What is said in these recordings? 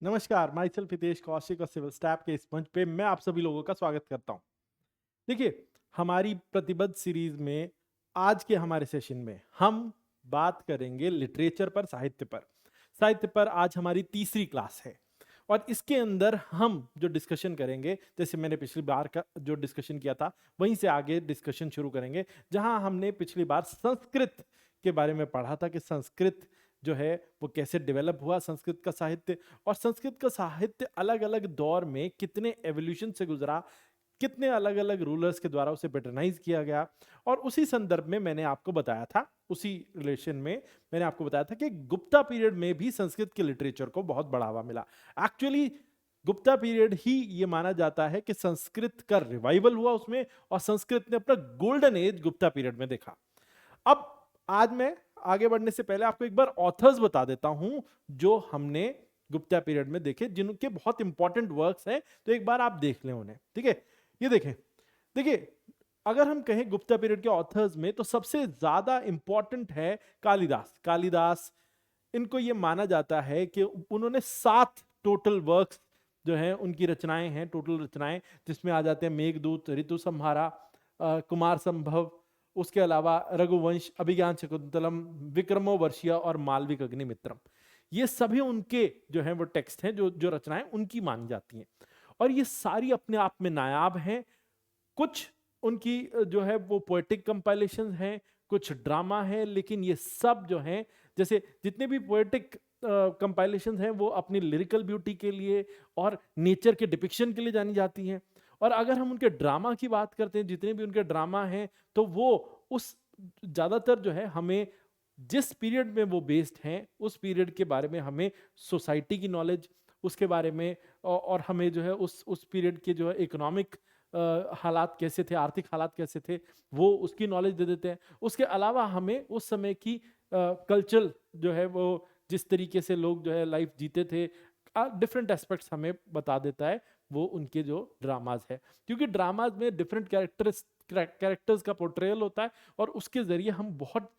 नमस्कार, my self Hitesh Kaushik और civil step के इस मंच पे मैं आप सभी लोगों का स्वागत करता हूं। देखिए, हमारी प्रतिबद्ध सीरीज में आज के हमारे सेशन में हम बात करेंगे लिटरेचर पर, साहित्य पर। साहित्य पर आज हमारी तीसरी क्लास है और इसके अंदर हम जो डिस्कशन करेंगे, जैसे मैंने पिछली बार का जो डिस्कशन किया था वहीं से आगे डिस्कशन शुरू करेंगे, जहां हमने पिछली बार संस्कृत के बारे में पढ़ा था कि संस्कृत जो है वो कैसे डेवलप हुआ, संस्कृत का साहित्य। और संस्कृत का साहित्य अलग अलग दौर में कितने एवोल्यूशन से गुजरा, कितने अलग अलग रूलर्स के द्वारा उसे पैटर्नाइज किया गया। और उसी संदर्भ में मैंने आपको बताया था, उसी रिलेशन में मैंने आपको बताया था कि गुप्ता पीरियड में भी संस्कृत के लिटरेचर को बहुत बढ़ावा मिला। एक्चुअली गुप्ता पीरियड ही ये माना जाता है कि संस्कृत का रिवाइवल हुआ उसमें, और संस्कृत ने अपना गोल्डन एज गुप्ता पीरियड में देखा। अब आज मैं आगे बढ़ने से पहले आपको एक बार ऑथर्स बता देता हूं जो हमने गुप्ता पीरियड में देखे, जिनके बहुत इंपॉर्टेंट वर्क्स हैं, तो एक बार आप देख लें उन्हें। ठीक है, ये देखें। देखिए, अगर हम कहें गुप्ता पीरियड के ऑथर्स में, तो सबसे ज्यादा इंपॉर्टेंट है कालिदास। कालिदास, इनको ये माना जाता है कि उन्होंने 7 टोटल वर्क्स जो हैं उनकी रचनाएं हैं, टोटल रचनाएं, जिसमें आ जाते हैं मेघदूत, ऋतु संहारा, कुमार संभव, उसके अलावा रघुवंश, अभिज्ञान शकुंतलम, विक्रमो वर्षीय और मालविक अग्निमित्रम। ये सभी उनके जो हैं वो टेक्स्ट हैं, जो जो रचनाएं उनकी मानी जाती हैं। और ये सारी अपने आप में नायाब हैं। कुछ उनकी जो है वो पोएटिक कंपाइलेशन हैं, कुछ ड्रामा है, लेकिन ये सब जो हैं, जैसे जितने भी पोएटिक कंपाइलेशन हैं वो अपनी लिरिकल ब्यूटी के लिए और नेचर के डिपिक्शन के लिए जानी जाती हैं। और अगर हम उनके ड्रामा की बात करते हैं, जितने भी उनके ड्रामा हैं, तो वो उस ज्यादातर जो है हमें जिस पीरियड में वो बेस्ड हैं उस पीरियड के बारे में, हमें सोसाइटी की नॉलेज उसके बारे में, और हमें जो है उस पीरियड के जो है इकोनॉमिक हालात कैसे थे, आर्थिक हालात कैसे थे, वो उसकी नॉलेज दे देते हैं। उसके अलावा हमें उस समय की कल्चर जो है वो, जिस तरीके से लोग जो है लाइफ जीते थे, डिफरेंट एस्पेक्ट्स हमें बता देता है वो उनके जो ड्रामाज है। क्योंकि ड्रामाज में डिफरेंट कैरेक्टर्स का पोर्ट्रेयल होता है, और उसके जरिए हम बहुत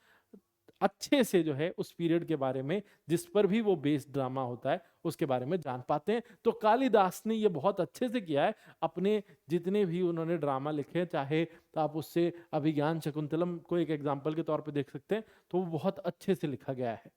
अच्छे से जो है उस पीरियड के बारे में, जिस पर भी वो बेस्ड ड्रामा होता है, उसके बारे में जान पाते हैं। तो कालिदास ने ये बहुत अच्छे से किया है अपने जितने भी उन्होंने ड्रामा लिखे, चाहे तो आप उससे अभिज्ञान शकुंतलम को एक एग्जाम्पल के तौर पे देख सकते हैं, तो वो बहुत अच्छे से लिखा गया है।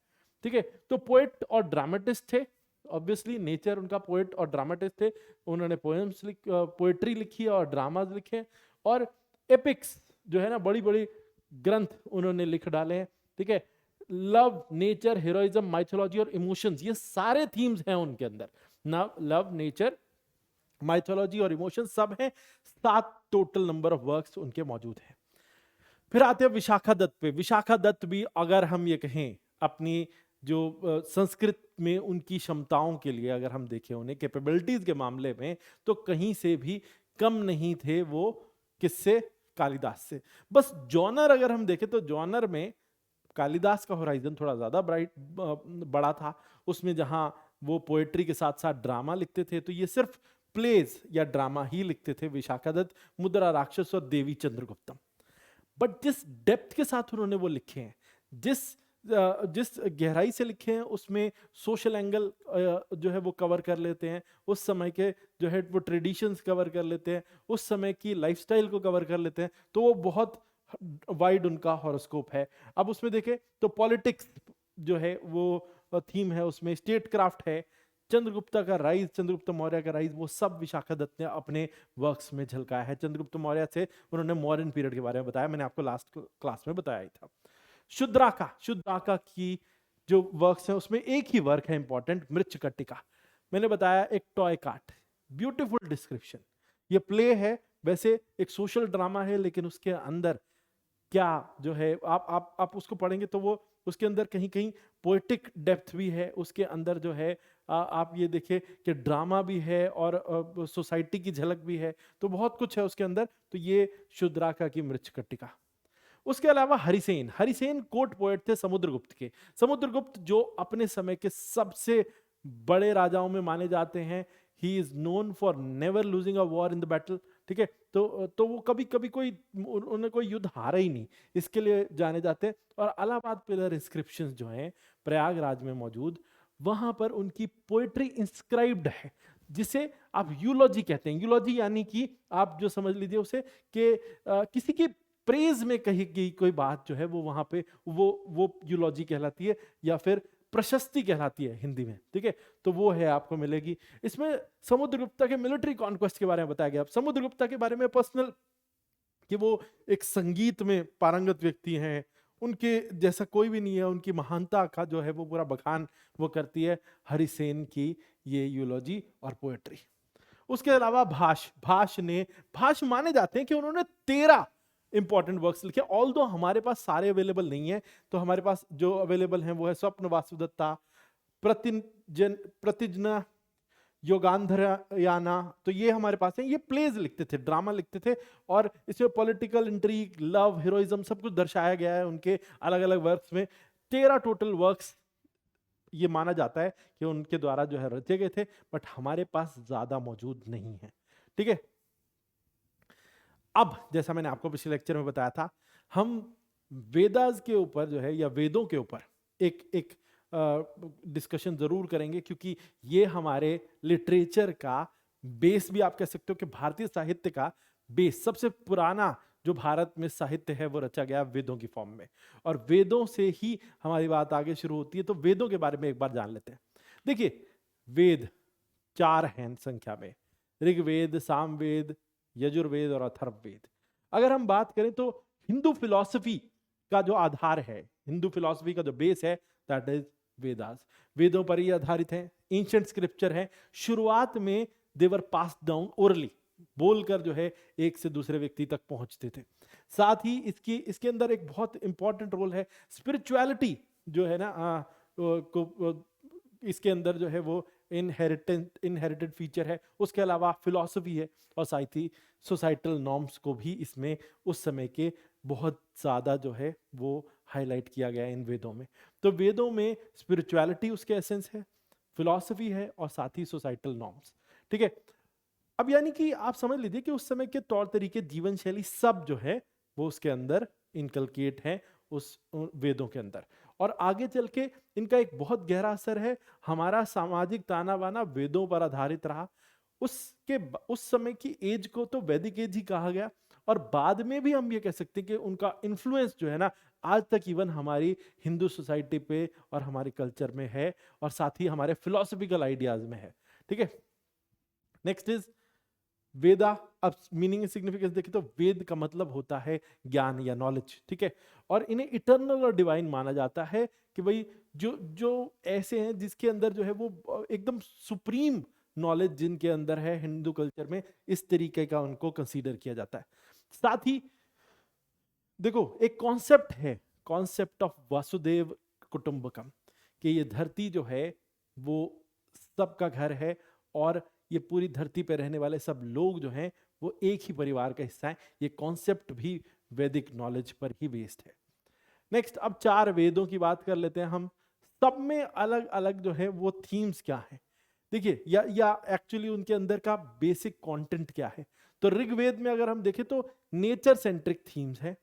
ठीक है, तो पोएट और ड्रामेटिस्ट थे, ऑब्वियसली नेचर उनका पोएट और ड्रामेटिस्ट थे। उन्होंने पोएम्स पोएट्री लिखी और ड्रामाज लिखे, और एपिक्स जो है ना, बड़ी बड़ी ग्रंथ उन्होंने लिख डाले हैं। ठीक है, लव, नेचर, हीरोइज्म, माइथोलॉजी और इमोशंस, ये सारे थीम्स हैं उनके अंदर। ना लव, नेचर, माइथोलॉजी और इमोशंस सब हैं। 7 टोटल नंबर ऑफ वर्क्स उनके मौजूद हैं। फिर आते हैं विशाखा दत्त पे। विशाखा दत्त भी, अगर हम ये कहें अपनी जो संस्कृत में उनकी क्षमताओं के लिए अगर हम देखें, उन्हें कैपेबिलिटीज के मामले में, तो कहीं से भी कम नहीं थे वो, किससे? कालिदास से। बस जॉनर अगर हम देखें तो जॉनर में कालिदास का होराइजन थोड़ा ज्यादा बड़ा था। उसमें जहां वो पोएट्री के साथ साथ ड्रामा लिखते थे, तो ये सिर्फ प्लेज या ड्रामा ही लिखते थे विशाखा दत्त, मुद्रा राक्षस और देवी चंद्रगुप्तम। बट जिस डेप्थ के साथ उन्होंने वो लिखे हैं, जिस गहराई से लिखे हैं, उसमें सोशल एंगल जो है वो कवर कर लेते हैं, उस समय के जो है वो ट्रेडिशंस कवर कर लेते हैं, उस समय की लाइफस्टाइल को कवर कर लेते हैं, तो वो बहुत वाइड उनका हॉरोस्कोप है। अब उसमें देखें तो पॉलिटिक्स जो है वो थीम है, उसमें स्टेट क्राफ्ट है, चंद्रगुप्ता का राइज, चंद्रगुप्त मौर्य का राइज, वो सब विशाखा दत्त ने अपने वर्क्स में झलकाया है। चंद्रगुप्त मौर्य से उन्होंने मौर्यन पीरियड के बारे में बताया, मैंने आपको लास्ट क्लास में बताया ही था। शुद्राका की जो वर्क्स हैं, उसमें एक ही वर्क है इंपॉर्टेंट, मृच्छकटिका। मैंने बताया एक टॉय कार्ट, ब्यूटीफुल डिस्क्रिप्शन। ये प्ले है, वैसे एक सोशल ड्रामा है, लेकिन उसके अंदर क्या जो है, आप उसको पढ़ेंगे तो वो उसके अंदर कहीं कहीं पोएटिक डेप्थ भी है, उसके अंदर जो है आप ये देखिए कि ड्रामा भी है और सोसाइटी की झलक भी है, तो बहुत कुछ है उसके अंदर। तो ये शुद्राका की मृच्छकटिका। उसके अलावा हरिसेन, हरिसेन कोर्ट पोएट थे समुद्रगुप्त के। समुद्रगुप्त जो अपने समय के सबसे बड़े राजाओं में माने जाते हैं। He is known for never losing a war in the battle. ठीक है, तो वो कभी कभी उन्हें कोई युद्ध हारा ही नहीं, इसके लिए जाने जाते हैं। और इलाहाबाद पिलर इंस्क्रिप्शंस जो हैं प्रयागराज में मौजूद, वहां पर उनकी पोएट्री इंस्क्राइब्ड है, जिसे आप यूलॉजी कहते हैं। यूलॉजी यानी कि आप जो समझ लीजिए उसे कि किसी की प्रेज में कही गई कोई बात जो है वो वहां पे वो यूलॉजी कहलाती है, या फिर प्रशस्ति कहलाती है हिंदी में, ठीक है। तो वो है, आपको मिलेगी। इसमें समुद्रगुप्ता के मिलिट्री कॉन्क्वेस्ट के बारे में बताया गया। समुद्रगुप्ता के बारे में पर्सनल, कि वो एक संगीत में पारंगत व्यक्ति हैं, उनके जैसा कोई भी नहीं है, उनकी महानता का जो है वो पूरा बखान वो करती है हरिसेन की ये यूलॉजी और पोएट्री। उसके अलावा भाष माने जाते हैं कि उन्होंने 13 इंपॉर्टेंट वर्क्स लिखे, ऑल दो हमारे पास सारे अवेलेबल नहीं है। तो हमारे पास जो अवेलेबल हैं वो है स्वप्न वासुदत्ता, प्रतिजना, योगांधरयाना, तो ये हमारे पास है। ये प्लेज लिखते थे, ड्रामा लिखते थे, और इसमें पॉलिटिकल इंट्रीग, लव, हीरोइज्म सब कुछ दर्शाया गया है उनके अलग अलग वर्क्स में। 13 टोटल वर्क्स ये माना जाता है कि उनके द्वारा जो है रचे गए थे, बट हमारे पास ज्यादा मौजूद नहीं है, ठीक है। अब जैसा मैंने आपको पिछले लेक्चर में बताया था, हम वेदास के ऊपर जो है, या वेदों के ऊपर एक डिस्कशन जरूर करेंगे, क्योंकि ये हमारे लिटरेचर का बेस भी आप कह सकते हो, कि भारतीय साहित्य का बेस, सबसे पुराना जो भारत में साहित्य है वो रचा गया वेदों की फॉर्म में, और वेदों से ही हमारी बात आगे शुरू होती है। तो वेदों के बारे में एक बार जान लेते हैं। देखिए, वेद 4 हैं संख्या में, ऋग्वेद, सामवेद, यजुर्वेद और अथर्ववेद। अगर हम बात करें तो हिंदू फिलॉसफी का जो आधार है, हिंदू फिलॉसफी का जो बेस है, दैट इज वेदास। वेदों पर ही आधारित है, एंशिएंट स्क्रिप्चर है। शुरुआत में देवर पास्ड डाउन ओरली, बोलकर जो है एक से दूसरे व्यक्ति तक पहुंचते थे। साथ ही इसके अंदर एक बहुत इंपॉर्टेंट रोल है स्पिरिचुअलिटी, जो है ना इसके अंदर जो है वो इनहेरिटेड फीचर है। उसके अलावा फिलॉसफी है, और साथ ही सोसाइटल नॉर्म्स को भी इसमें उस समय के बहुत ज़्यादा जो है वो हाईलाइट किया गया है इन वेदों में। तो वेदों में स्पिरिचुअलिटी उसके एसेंस है, फिलॉसफी है, और साथ ही सोसाइटल नॉर्म्स, ठीक है। अब यानी कि आप समझ लीजिए कि उस समय के तौर तरीके, जीवन शैली सब जो है वो उसके अंदर इनकलकेट है, उस वेदों के अंदर। और आगे चल के इनका एक बहुत गहरा असर है, हमारा सामाजिक ताना बाना वेदों पर आधारित रहा। उस समय की एज को तो वैदिक एज ही कहा गया, और बाद में भी हम ये कह सकते हैं कि उनका इन्फ्लुएंस जो है ना आज तक इवन हमारी हिंदू सोसाइटी पे और हमारे कल्चर में है, और साथ ही हमारे फिलोसफिकल आइडियाज में है, ठीक है। नेक्स्ट इज वेदा। अब मीनिंग सिग्निफिकेंस देखें तो वेद का मतलब होता है ज्ञान या नॉलेज, ठीक है। और इन्हें इटर्नल और डिवाइन माना जाता है, कि भाई जो जो ऐसे हैं जिसके अंदर जो है वो एकदम सुप्रीम नॉलेज जिनके अंदर है, हिंदू कल्चर में इस तरीके का उनको कंसीडर किया जाता है। साथ ही देखो, एक कॉन्सेप्ट है, कॉन्सेप्ट ऑफ वासुदेव कुटुंबकम, कि ये धरती जो है वो सबका घर है, और ये पूरी धरती पर रहने वाले सब लोग जो हैं वो एक ही परिवार का हिस्सा है। ये कॉन्सेप्ट भी वैदिक नॉलेज पर ही बेस्ड है। नेक्स्ट, अब 4 वेदों की बात कर लेते हैं हम। सब में अलग अलग जो है वो थीम्स क्या है, देखिए, या एक्चुअली उनके अंदर का बेसिक कंटेंट क्या है। तो ऋग्वेद में अगर हम देखें तो नेचर सेंट्रिक थीम्स है।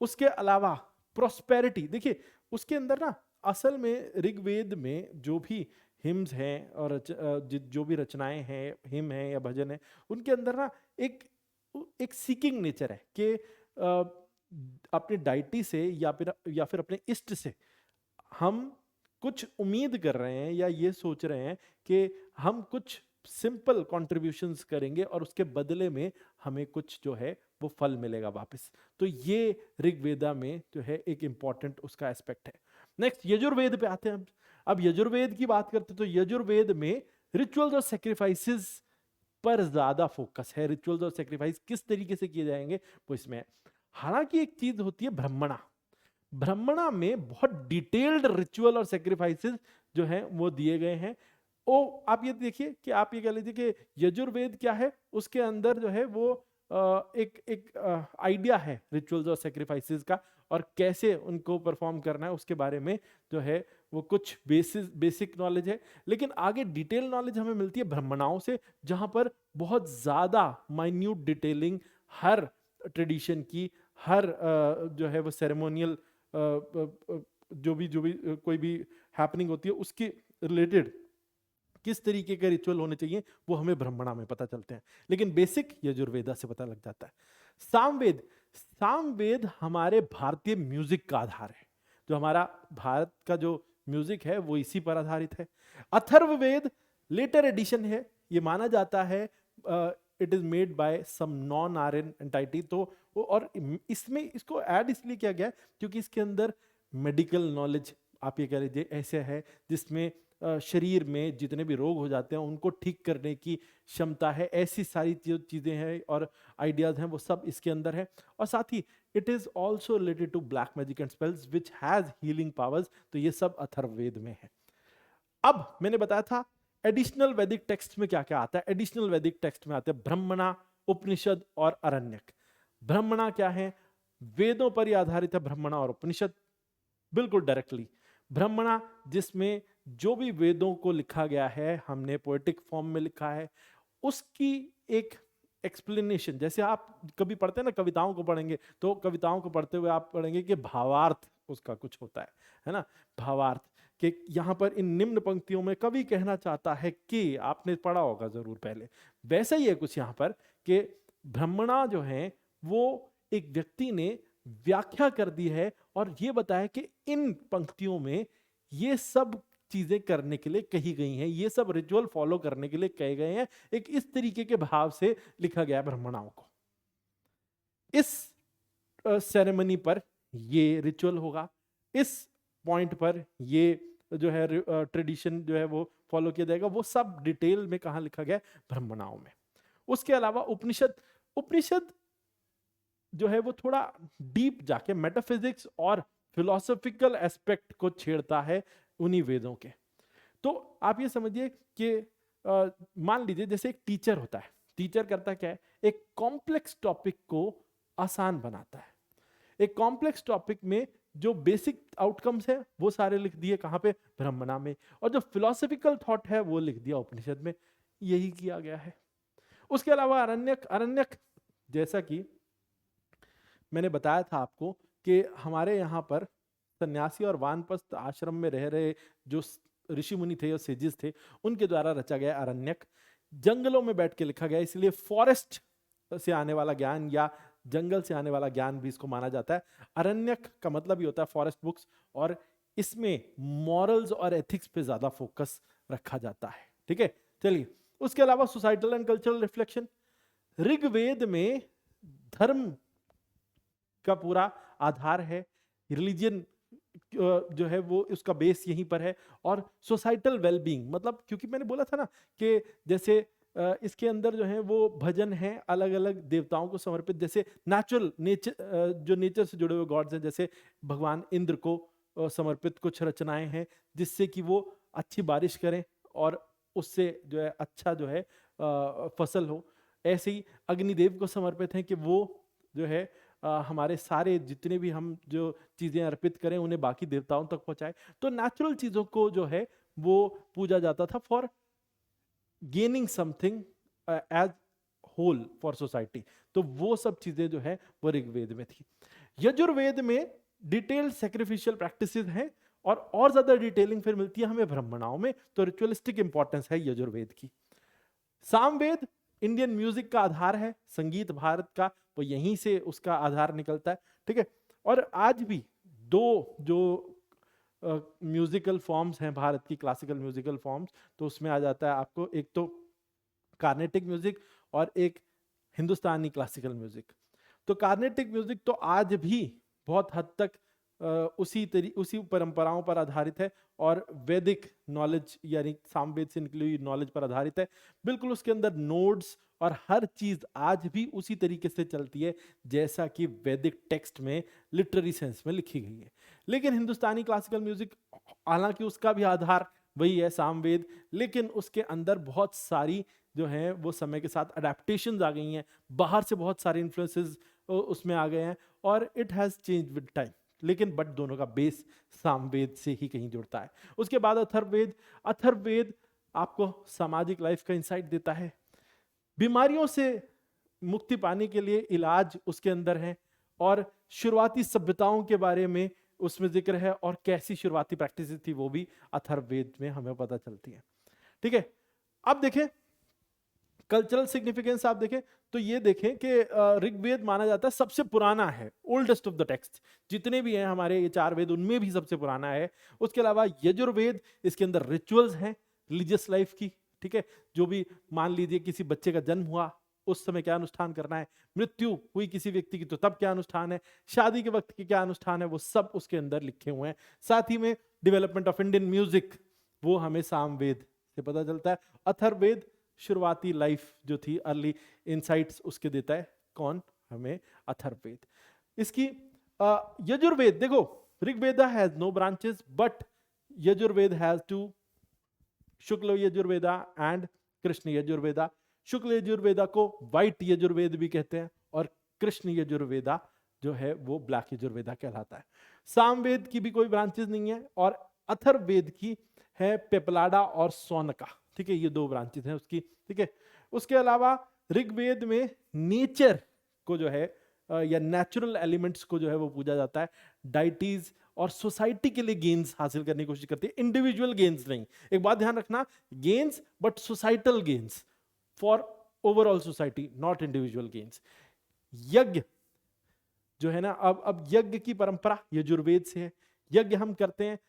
उसके अलावा प्रोस्पेरिटी, देखिए उसके अंदर ना असल में ऋग्वेद में जो भी हिम्स हैं और जो भी रचनाएं हैं, हिम हैं या भजन है, उनके अंदर ना एक एक सीकिंग नेचर है, कि अपने डाइटी से या फिर अपने इष्ट से हम कुछ उम्मीद कर रहे हैं, या ये सोच रहे हैं कि हम कुछ सिंपल कॉन्ट्रीब्यूशंस करेंगे और उसके बदले में हमें कुछ जो है वो फल मिलेगा वापस। तो ये ऋग्वेदा में जो है एक इंपॉर्टेंट उसका एस्पेक्ट है। नेक्स्ट, यजुर्वेद पे आते हैं हम। अब यजुर्वेद की बात करते हैं तो यजुर्वेद में रिचुअल्स और सेक्रीफाइसेस पर ज्यादा फोकस है। रिचुअल्स और सेक्रीफाइस किस तरीके से किए जाएंगे वो इसमें है। हालांकि एक चीज होती है ब्राह्मणा, ब्राह्मणा में बहुत डिटेल्ड रिचुअल और सेक्रीफाइसेस जो हैं वो दिए गए हैं। ओ आप ये देखिए कि आप ये कह लीजिए कि यजुर्वेद क्या है, उसके अंदर जो है वो एक आइडिया है रिचुअल्स और सेक्रीफाइसेस का, और कैसे उनको परफॉर्म करना है उसके बारे में जो है वो कुछ बेसिक नॉलेज है। लेकिन आगे डिटेल नॉलेज हमें मिलती है ब्राह्मणाओं से, जहां पर बहुत ज्यादा माइन्यूट डिटेलिंग हर ट्रेडिशन की, हर जो है वो सेरेमोनियल जो भी कोई भी हैपनिंग होती है उसकी रिलेटेड किस तरीके के रिचुअल होने चाहिए वो हमें ब्राह्मणा में पता चलते हैं, लेकिन बेसिक यजुर्वेदा से पता लग जाता है। सामवेद, सामवेद हमारे भारतीय म्यूजिक का आधार है। जो हमारा भारत का जो म्यूजिक है वो इसी पर आधारित है। अथर्ववेद लेटर एडिशन है, ये माना जाता है it is made by some non Aryan entity. तो और इसमें इसको ऐड इसलिए किया गया क्योंकि इसके अंदर मेडिकल नॉलेज आप ये कह लीजिए ऐसे है जिसमें शरीर में जितने भी रोग हो जाते हैं उनको ठीक करने की क्षमता है। ऐसी सारी चीजें हैं और आइडियाज हैं वो सब इसके अंदर है। और साथ ही it is also related to black magic and spells which has healing powers. तो ये सब अथर्ववेद में है। अब मैंने बताया था एडिशनल वैदिक टेक्स्ट में क्या क्या आता है। एडिशनल वैदिक टेक्स्ट में आते हैं ब्राह्मणा, उपनिषद और अरण्यक। ब्राह्मणा क्या है? वेदों पर ही आधारित है ब्राह्मणा और उपनिषद, बिल्कुल डायरेक्टली। ब्राह्मणा जिसमें जो भी वेदों को लिखा गया है हमने पोएटिक फॉर्म में लिखा है, उसकी एक एक्सप्लेनेशन। जैसे आप कभी पढ़ते हैं ना, कविताओं को पढ़ेंगे तो कविताओं को पढ़ते हुए आप पढ़ेंगे कि भावार्थ उसका कुछ होता है ना, भावार्थ कि यहाँ पर इन निम्न पंक्तियों में कवि कहना चाहता है कि, आपने पढ़ा होगा जरूर पहले। वैसा ही है कुछ यहाँ पर कि ब्राह्मणा जो है वो एक व्यक्ति ने व्याख्या कर दी है और ये बताया कि इन पंक्तियों में ये सब चीजें करने के लिए कही गई हैं, ये सब रिचुअल फॉलो करने के लिए कहे गए हैं। एक इस तरीके के भाव से लिखा गया है ब्राह्मणाओं को। इस सेरेमनी पर ये रिचुअल होगा, इस पॉइंट पर ये जो है ट्रेडिशन जो है वो फॉलो किया जाएगा। वो सब डिटेल में कहां लिखा गया है? ब्राह्मणाओं में। उसके अलावा उपनिषद, उपनिषद जो है वो थोड़ा डीप जाके मेटाफिजिक्स और फिलोसॉफिकल एस्पेक्ट को छेड़ता है उन्हीं वेदों के। तो आप ये समझिए कि मान लीजिए जैसे एक टीचर होता है, टीचर करता क्या है? एक कॉम्प्लेक्स टॉपिक को आसान बनाता है। एक कॉम्प्लेक्स टॉपिक में जो बेसिक आउटकम्स है वो सारे लिख दिए कहां पे? ब्राह्मणा में। और जो फिलोसॉफिकल थॉट है वो लिख दिया उपनिषद में। यही किया गया है। उसके अलावा अरण्यक, अरण्यक जैसा कि मैंने बताया था आपको कि हमारे यहाँ पर सन्यासी और वानप्रस्थ आश्रम में रह रहे जो ऋषि मुनि थे और सेजिस थे, उनके द्वारा रचा गया अरण्यक। जंगलों में बैठ के लिखा गया, इसलिए फॉरेस्ट से आने वाला ज्ञान या जंगल से आने वाला ज्ञान भी इसको माना जाता है। अरण्यक का मतलब ही होता है फॉरेस्ट बुक्स, और इसमें मॉरल्स और एथिक्स पे ज्यादा फोकस रखा जाता है। ठीक है, चलिए। उसके अलावा societal and cultural reflection, Rigveda में धर्म का पूरा आधार है, रिलीजन जो है वो उसका बेस यहीं पर है। और सोसाइटल वेलबींग मतलब, क्योंकि मैंने बोला था ना कि जैसे इसके अंदर जो है वो भजन है अलग अलग देवताओं को समर्पित, जैसे नेचुरल नेचर जो नेचर से जुड़े हुए गॉड्स हैं, जैसे भगवान इंद्र को समर्पित कुछ रचनाएं हैं जिससे कि वो अच्छी बारिश करें और उससे जो है अच्छा जो है फसल हो। ऐसे ही अग्निदेव को समर्पित है कि वो जो है हमारे सारे जितने भी हम जो चीजें अर्पित करें उन्हें बाकी देवताओं तक पहुंचाए। तो नेचुरल चीजों को जो है वो पूजा जाता था for gaining something as whole for society. तो वो सब चीजें जो है वो ऋग्वेद में थी। यजुर्वेद में डिटेल्ड सैक्रिफिशियल प्रैक्टिसेस हैं और ज्यादा डिटेलिंग फिर मिलती है हमें ब्राह्मणाओं में। तो रिचुअलिस्टिक इंपॉर्टेंस है यजुर्वेद की। सामवेद इंडियन म्यूजिक का आधार है, संगीत भारत का वो यहीं से उसका आधार निकलता है। ठीक है, और आज भी दो जो म्यूजिकल फॉर्म्स हैं भारत की, क्लासिकल म्यूजिकल फॉर्म्स, तो उसमें आ जाता है आपको एक तो कार्नेटिक म्यूजिक और एक हिंदुस्तानी क्लासिकल म्यूजिक। तो कार्नेटिक म्यूजिक तो आज भी बहुत हद तक उसी परंपराओं पर आधारित है और वैदिक नॉलेज यानी सामवेद से निकली हुई नॉलेज पर आधारित है। बिल्कुल उसके अंदर नोड्स और हर चीज आज भी उसी तरीके से चलती है जैसा कि वैदिक टेक्स्ट में लिटरेरी सेंस में लिखी गई है। लेकिन हिंदुस्तानी क्लासिकल म्यूजिक, हालांकि उसका भी आधार वही है सामवेद, लेकिन उसके अंदर बहुत सारी जो है वो समय के साथ अडेप्टेशंस आ गई हैं, बाहर से बहुत सारे इन्फ्लुएंसेस उसमें आ गए हैं और it has change with time. लेकिन बट दोनों का बेस सामवेद से ही कहीं जुड़ता है। उसके बाद अथर्ववेद, अथर्ववेद आपको सामाजिक लाइफ का इंसाइट देता है। बीमारियों से मुक्ति पाने के लिए इलाज उसके अंदर है और शुरुआती सभ्यताओं के बारे में उसमें जिक्र है, और कैसी शुरुआती प्रैक्टिस थी वो भी अथर्ववेद में हमें पता चलती है। ठीक है, अब देखें कल्चरल सिग्निफिकेंस। आप देखें तो ये देखें कि ऋग्वेद माना जाता है सबसे पुराना है, ओल्डेस्ट ऑफ द टेक्स्ट, जितने भी हैं हमारे ये 4 वेद उनमें भी सबसे पुराना है। उसके अलावा यजुर्वेद, इसके अंदर रिचुअल्स हैं रिलीजियस लाइफ की। ठीक है, जो भी मान लीजिए किसी बच्चे का जन्म हुआ उस समय क्या अनुष्ठान करना है, मृत्यु हुई किसी व्यक्ति की तो तब क्या अनुष्ठान है, शादी के वक्त के क्या अनुष्ठान है, वो सब उसके अंदर लिखे हुए हैं। साथ ही में डेवलपमेंट ऑफ इंडियन म्यूजिक, वो हमें सामवेद से पता चलता है। अथर्ववेद शुरुआती लाइफ जो थी, अर्ली इनसाइट्स उसके देता है कौन, हमें अथर्ववेद। इसकी यजुर्वेद देखो, Rigveda has no branches but Yajurveda has 2, Shukla Yajurveda and Krishna Yajurveda. Shukla Yajurveda को व्हाइट यजुर्वेद भी कहते हैं और कृष्ण यजुर्वेदा जो है वो ब्लैक यजुर्वेदा कहलाता है। सामवेद की भी कोई ब्रांचेस नहीं है और अथर्ववेद की है पेपलाडा और सोनका। ठीक है, ये 2 ब्रांचेस हैं उसकी। ठीक है, उसके अलावा ऋग्वेद में नेचर को जो है या नेचुरल एलिमेंट्स को जो है वो पूजा जाता है। डाइटीज और सोसाइटी के लिए गेन्स हासिल करने की कोशिश करती है, इंडिविजुअल गेन्स नहीं। एक बात ध्यान रखना, gains but societal gains for overall society, not individual gains. यज्ञ जो है ना, अब यज्ञ की परंपरा यजुर्वेद से है। यज्ञ हम करते हैं,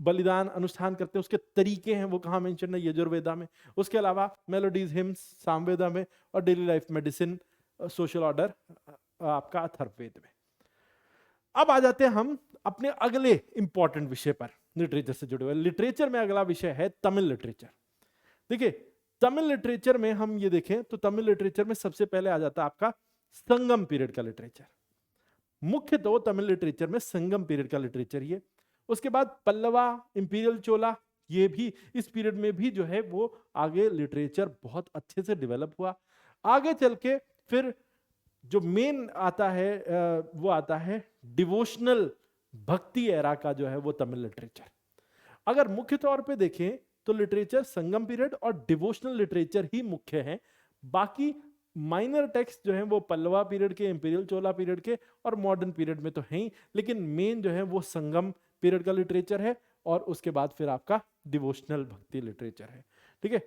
बलिदान अनुष्ठान करते हैं, उसके तरीके हैं वो कहाँ मेंशन है, यजुर्वेदा में। उसके अलावा मेलोडीज हिम्स सामवेदा में, और daily life medicine social order आपका अथर्ववेद में। अब आ जाते हैं हम अपने अगले इंपॉर्टेंट विषय पर, लिटरेचर से जुड़े हुए। लिटरेचर में अगला विषय है तमिल लिटरेचर। देखिए तमिल लिटरेचर में हम ये देखें तो तमिल लिटरेचर में सबसे पहले आ जाता है आपका संगम पीरियड का लिटरेचर। मुख्य तो तमिल लिटरेचर में संगम पीरियड का लिटरेचर ही है। उसके बाद पल्लवा, इंपीरियल चोला, ये भी इस पीरियड में भी जो है वो आगे लिटरेचर बहुत अच्छे से डेवलप हुआ। आगे चल के फिर जो मेन आता है वो आता है डिवोशनल भक्ति एरा का जो है वो तमिल लिटरेचर। अगर मुख्य तौर पे देखें तो लिटरेचर संगम पीरियड और डिवोशनल लिटरेचर ही मुख्य है। बाकी माइनर टेक्स्ट जो है वो पल्लवा पीरियड के, इंपीरियल चोला पीरियड के और मॉडर्न पीरियड में तो है ही, लेकिन मेन जो है वो संगम पीरियड का लिटरेचर है और उसके बाद फिर आपका डिवोशनल भक्ति लिटरेचर है। ठीक है,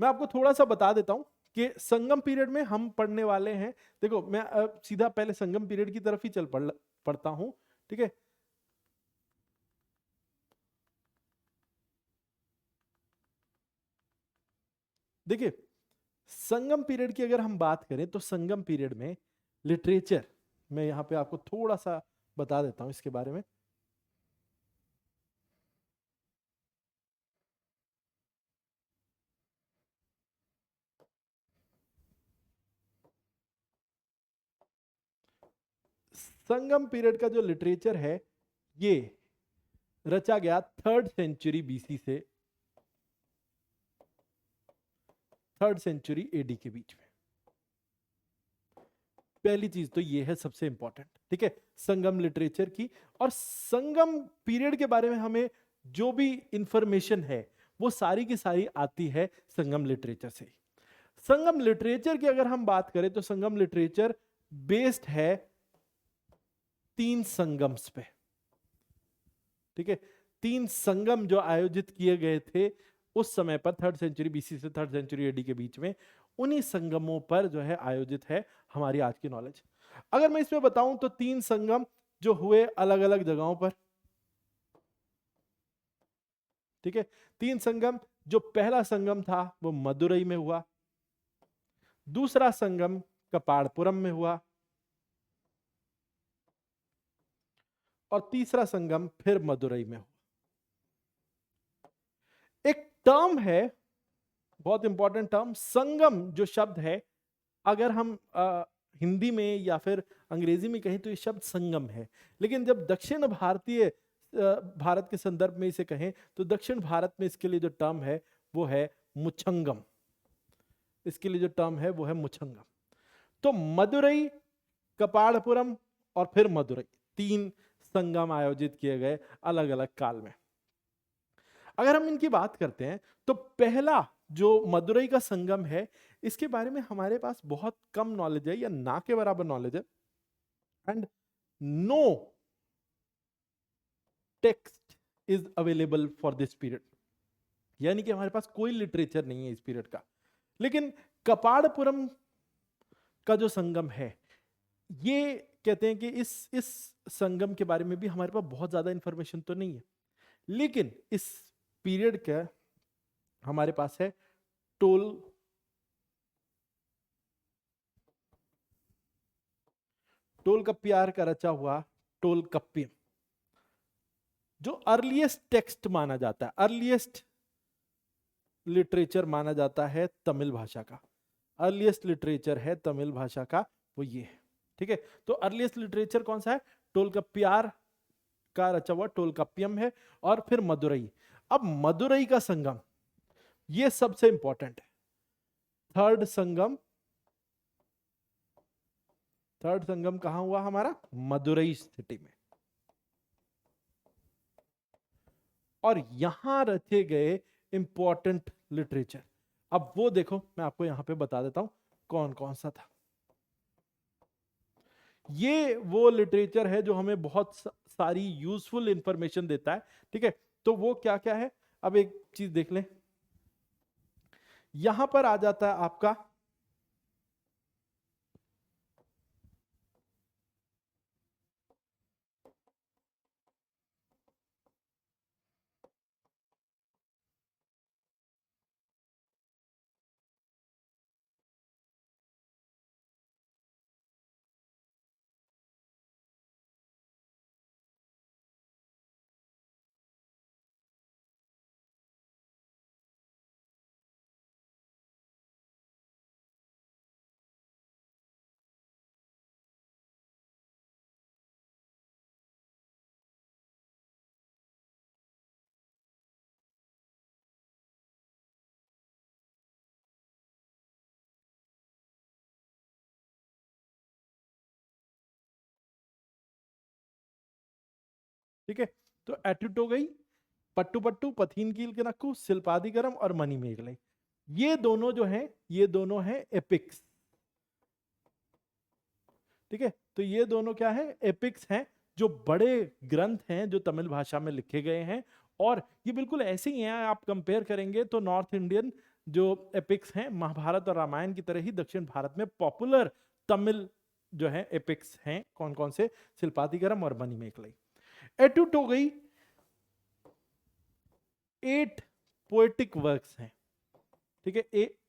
मैं आपको थोड़ा सा बता देता हूं कि संगम पीरियड में हम पढ़ने वाले हैं। देखो मैं सीधा पहले संगम पीरियड की तरफ ही चल पढ़ता हूं। ठीक है, देखिए संगम पीरियड की अगर हम बात करें तो संगम पीरियड में लिटरेचर, मैं यहां पे आपको थोड़ा सा बता देता हूं इसके बारे में। संगम पीरियड का जो लिटरेचर है ये रचा गया 3rd सेंचुरी बीसी से 3rd सेंचुरी एडी के बीच में। पहली चीज तो ये है सबसे इंपॉर्टेंट। ठीक है, संगम लिटरेचर की, और संगम पीरियड के बारे में हमें जो भी इंफॉर्मेशन है वो सारी की सारी आती है संगम लिटरेचर से। संगम लिटरेचर की अगर हम बात करें तो संगम लिटरेचर बेस्ड है 3 संगम्स पे। ठीक है, 3 संगम जो आयोजित किए गए थे उस समय पर 3rd सेंचुरी बीसी से 3rd सेंचुरी एडी के बीच में, उन्हीं संगमों पर जो है आयोजित है हमारी आज की नॉलेज। अगर मैं इसमें बताऊं तो 3 संगम जो हुए अलग अलग जगहों पर। ठीक है, 3 संगम, जो पहला संगम था वो मदुरई में हुआ, दूसरा संगम कपाड़पुरम में हुआ, और तीसरा संगम फिर मदुरई में हुआ। एक टर्म है, बहुत इंपॉर्टेंट टर्म, संगम जो शब्द है, अगर हम हिंदी में या फिर अंग्रेजी में कहें तो ये शब्द संगम है, लेकिन जब दक्षिण भारतीय भारत के संदर्भ में इसे कहें तो दक्षिण भारत में इसके लिए जो टर्म है वो है मुछंगम। इसके लिए जो टर्म है वो है मुछंगम। तो मदुरई, कपाड़पुरम और फिर मदुरई, 3 संगम आयोजित किए गए अलग अलग काल में। अगर हम इनकी बात करते हैं तो पहला जो मदुरई का संगम है इसके बारे में हमारे पास बहुत कम नॉलेज है या ना के बराबर नॉलेज है। And no text is available for this period, यानी कि हमारे पास कोई लिटरेचर नहीं है इस पीरियड का। लेकिन कपाड़पुरम का जो संगम है, ये कहते हैं कि इस संगम के बारे में भी हमारे पास बहुत ज्यादा इंफॉर्मेशन तो नहीं है, लेकिन इस पीरियड का हमारे पास है टोलकप्पियार का रचा हुआ टोलकप्पियम, जो अर्लीस्ट टेक्स्ट माना जाता है, अर्लीस्ट लिटरेचर माना जाता है तमिल भाषा का, अर्लीस्ट लिटरेचर है तमिल भाषा का वो ये है। ठीक है, तो अर्लीस्ट लिटरेचर कौन सा है? टोलकप्पियार का रचा हुआ टोलकप्पियम है, और फिर मदुरई। अब मदुरई का संगम ये सबसे इंपॉर्टेंट है। थर्ड संगम कहां हुआ हमारा? मदुरई सिटी में, और यहां रचे गए इंपॉर्टेंट लिटरेचर। अब वो देखो, मैं आपको यहां पे बता देता हूं कौन कौन सा था। ये वो लिटरेचर है जो हमें बहुत सारी यूजफुल इंफॉर्मेशन देता है। ठीक है, तो वो क्या क्या है? अब एक चीज देख लें, यहां पर आ जाता है आपका ठीक है, तो एटुटोगई, पट्टू पथीनकील के नक्कू, सिलपादीकरम और मणिमेगलाई, ये दोनों जो हैं, ये दोनों हैं एपिक्स। ठीक है, तो ये दोनों क्या है? एपिक्स हैं, जो बड़े ग्रंथ हैं जो तमिल भाषा में लिखे गए हैं। और ये बिल्कुल ऐसे ही हैं, आप कंपेयर करेंगे तो नॉर्थ इंडियन जो एपिक्स हैं, महाभारत और रामायण की तरह ही दक्षिण भारत में पॉपुलर तमिल जो है एपिक्स हैं। कौन कौन से? सिलपादीकरम और मणिमेगलाई। एटुटोगई 8 पोएटिक वर्क्स हैं। ठीक है,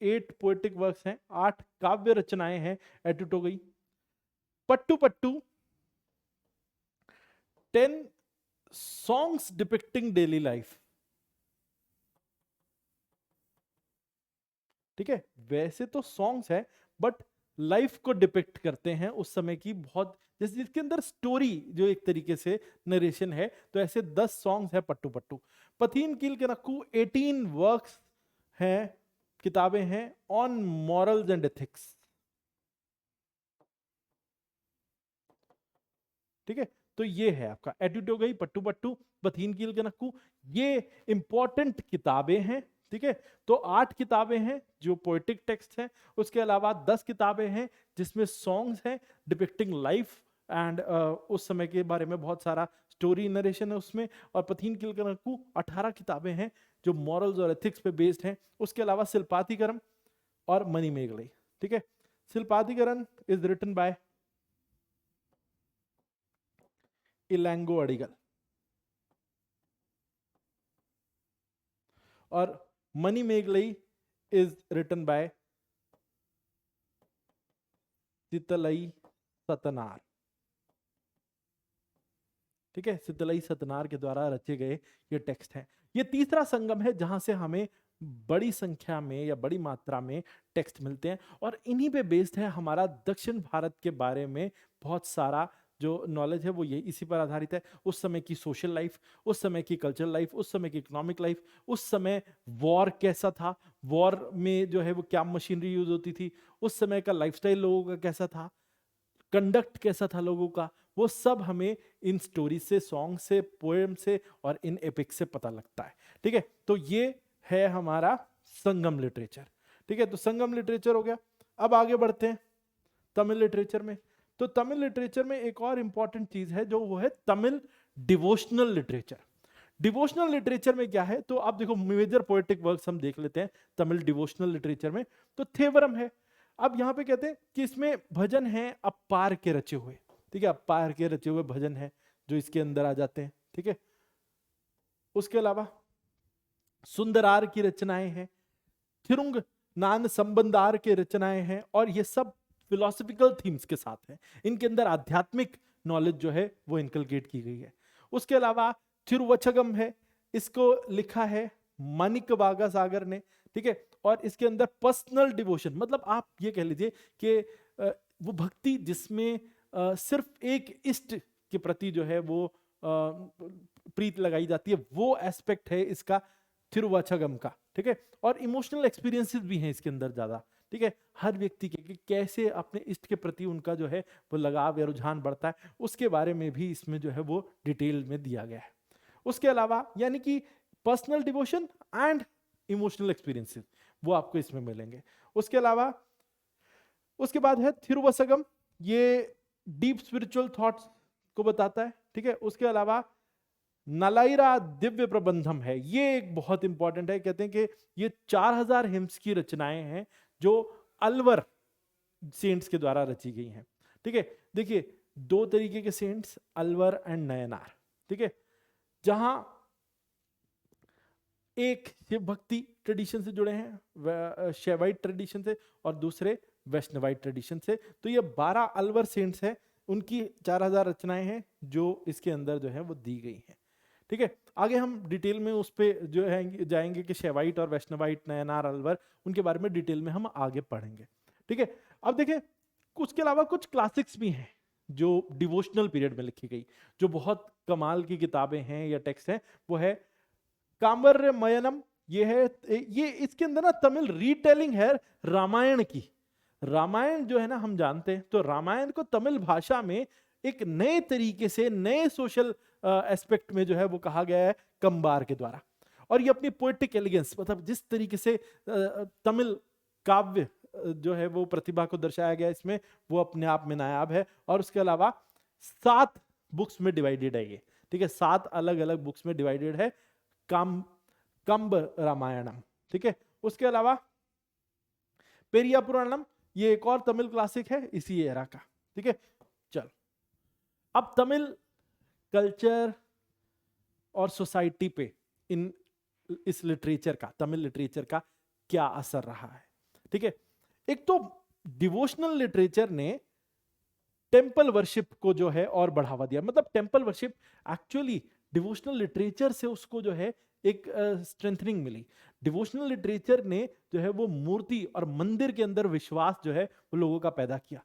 8 पोएटिक वर्क्स हैं, 8 काव्य रचनाएं हैं एटुटोगई। पट्टू 10 सॉन्ग्स डिपिक्टिंग डेली लाइफ। ठीक है, वैसे तो सॉन्ग्स है, बट लाइफ को डिपिक्ट करते हैं उस समय की, बहुत जैसे जिसके अंदर स्टोरी जो एक तरीके से नरेशन है। तो ऐसे 10 सॉन्ग्स है पट्टू। पथीनकील के नक्कू 18 वर्क्स हैं, किताबें हैं ऑन मॉरल्स एंड एथिक्स। ठीक है, तो ये है आपका एटुटोगई, पट्टू, पथीनकील के नक्कू, ये इंपॉर्टेंट किताबें हैं। ठीक है, तो 8 किताबें हैं जो पोएटिक टेक्स्ट हैं, उसके अलावा 10 किताबें हैं जिसमें सॉन्ग्स हैं डिपिक्टिंग लाइफ एंड उस समय के बारे में बहुत सारा स्टोरी नरेशन है उसमें। और पथीनकील के नक्कू 18 किताबें हैं जो मॉरल्स और एथिक्स पे बेस्ड हैं। उसके अलावा सिलपादीकरम और मणिमेगलाई। ठीक है, सिलपादीकरम इज रिटन बाय इलैंगो अडिगल, और मणिमेगलाई इज रिटन बाय सितलई सतनार। ठीक है, सितलई सतनार के द्वारा रचे गए ये टेक्स्ट हैं। ये तीसरा संगम है जहां से हमें बड़ी संख्या में या बड़ी मात्रा में टेक्स्ट मिलते हैं, और इन्हीं पे बेस्ड है हमारा दक्षिण भारत के बारे में बहुत सारा जो नॉलेज है वो ये इसी पर आधारित है। उस समय की सोशल लाइफ, उस समय की कल्चरल लाइफ, उस समय की इकोनॉमिक लाइफ, उस समय वॉर कैसा था, वॉर में जो है वो क्या मशीनरी यूज होती थी, उस समय का लाइफस्टाइल लोगों का कैसा था, कंडक्ट कैसा था लोगों का, वो सब हमें इन स्टोरी से, सॉन्ग से, पोएम से और इन एपिक से पता लगता है। ठीक है, तो ये है हमारा संगम लिटरेचर। ठीक है, तो संगम लिटरेचर हो गया। अब आगे बढ़ते हैं तमिल लिटरेचर में। तो तमिल लिटरेचर में एक और इंपॉर्टेंट चीज है जो वो है Tamil devotional literature. Devotional literature में क्या है, तो आप देखो मेजर पोएटिक वर्क्स हम देख लेते हैं तमिल डिवोशनल लिटरेचर में। तो थेवरम है। अब यहाँ पे कहते हैं कि इसमें भजन है अपार के रचे हुए, ठीक है, अपार के रचे हुए भजन है जो इसके अंदर आ जाते हैं, ठीक है। उसके अलावा सुंदरार की रचनाएं हैं, थिरुंग नान संबंधार के रचनाएं हैं, और ये सब फिलोसफिकल थीम्स के साथ हैं। इनके अंदर आध्यात्मिक नॉलेज जो है वो इनकलकेट की गई है। उसके अलावा थिरुवचगम है, इसको लिखा है मानिक वागा सागर ने, ठीक है। और इसके अंदर पर्सनल डिवोशन, मतलब आप ये कह लीजिए कि वो भक्ति जिसमें सिर्फ एक इष्ट के प्रति जो है वो प्रीत लगाई जाती है, वो एस्पेक्ट है इसका थिरुवचगम का, ठीक है। और इमोशनल एक्सपीरियंसेस भी हैं इसके अंदर ज्यादा, ठीक है, हर व्यक्ति के कि कैसे अपने इष्ट के प्रति उनका जो है वो लगाव या रुझान बढ़ता है, उसके बारे में भी इसमें जो है वो डिटेल में दिया गया है। उसके अलावा यानी कि personal devotion and emotional experiences वो आपको इसमें मिलेंगे। उसके अलावा उसके बाद है थिरुवसगम, ये डीप स्पिरिचुअल थॉट्स को बताता है, ठीक है। उसके अलावा नलाइरा दिव्य प्रबंधम है, ये एक बहुत इंपॉर्टेंट है। कहते हैं कि ये 4000 हिम्स की रचनाएं हैं जो अलवर सेंट्स के द्वारा रची गई हैं, ठीक है। देखिए दो तरीके के सेंट्स, अलवर एंड नयनार, ठीक है, जहां एक शिव भक्ति ट्रेडिशन से जुड़े हैं, शैवाइट ट्रेडिशन से, और दूसरे वैष्णवाइट ट्रेडिशन से। तो ये 12 अलवर सेंट्स हैं, उनकी 4000 रचनाएं हैं जो इसके अंदर जो है वो दी गई हैं, ठीक है। आगे हम डिटेल में उस पे जो है जाएंगे कि शैवाइट और वैष्णवाइट, नयनार, अलवर, उनके बारे में डिटेल में हम आगे पढ़ेंगे, ठीक है। अब देखें उसके अलावा कुछ क्लासिक्स भी हैं जो डिवोशनल पीरियड में लिखी गई, जो बहुत कमाल की किताबें हैं या टेक्स्ट हैं। वो है कांबरमयनम, ये है, ये इसके अंदर ना तमिल रीटेलिंग है रामायण की। रामायण जो है ना हम जानते हैं, तो रामायण को तमिल भाषा में एक नए तरीके से, नए सोशल एस्पेक्ट में जो है वो कहा गया है कंबार के द्वारा। और ये अपनी पोएटिक एलिगेंस, मतलब जिस तरीके से तमिल काव्य जो है वो प्रतिभा को दर्शाया गया इसमें, वो अपने आप में नायाब है। और उसके अलावा 7 बुक्स में डिवाइडेड है ये, ठीक है, 7 अलग अलग बुक्स में डिवाइडेड है कंब रामायणम, ठीक है। उसके अलावा पेरिया पुराणम, ये एक और तमिल क्लासिक है इसी एरा का, ठीक है। चलो अब तमिल कल्चर और सोसाइटी पे इस लिटरेचर का, तमिल लिटरेचर का क्या असर रहा है, ठीक है। एक तो डिवोशनल लिटरेचर ने टेंपल वर्शिप को जो है और बढ़ावा दिया। मतलब temple worship actually devotional literature से उसको जो है एक स्ट्रेंथनिंग मिली। डिवोशनल लिटरेचर ने जो है वो मूर्ति और मंदिर के अंदर विश्वास जो है वो लोगों का पैदा किया,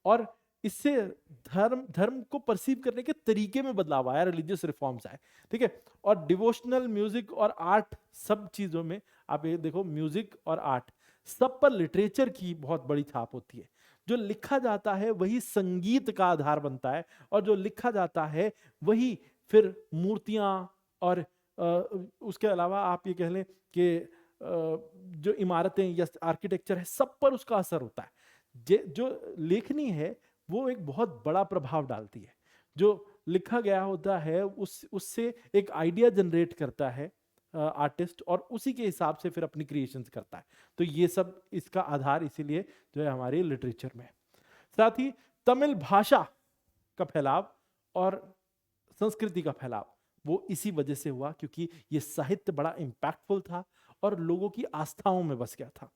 और इससे धर्म को परसीव करने के तरीके में बदलाव आया, रिलीजियस रिफॉर्म्स आए, ठीक है। और डिवोशनल म्यूजिक और आर्ट, सब चीजों में आप ये देखो, म्यूजिक और आर्ट सब पर लिटरेचर की बहुत बड़ी छाप होती है। जो लिखा जाता है वही संगीत का आधार बनता है, और जो लिखा जाता है वही फिर मूर्तियां और उसके अलावा आप ये कह लें कि जो इमारतें या आर्किटेक्चर है, सब पर उसका असर होता है। जो लेखनी है वो एक बहुत बड़ा प्रभाव डालती है। जो लिखा गया होता है उससे एक आइडिया जनरेट करता है आर्टिस्ट, और उसी के हिसाब से फिर अपनी क्रिएशंस करता है। तो ये सब इसका आधार इसीलिए जो है हमारे लिटरेचर में। साथ ही तमिल भाषा का फैलाव और संस्कृति का फैलाव वो इसी वजह से हुआ, क्योंकि ये साहित्य बड़ा इंपैक्टफुल था और लोगों की आस्थाओं में बस गया था।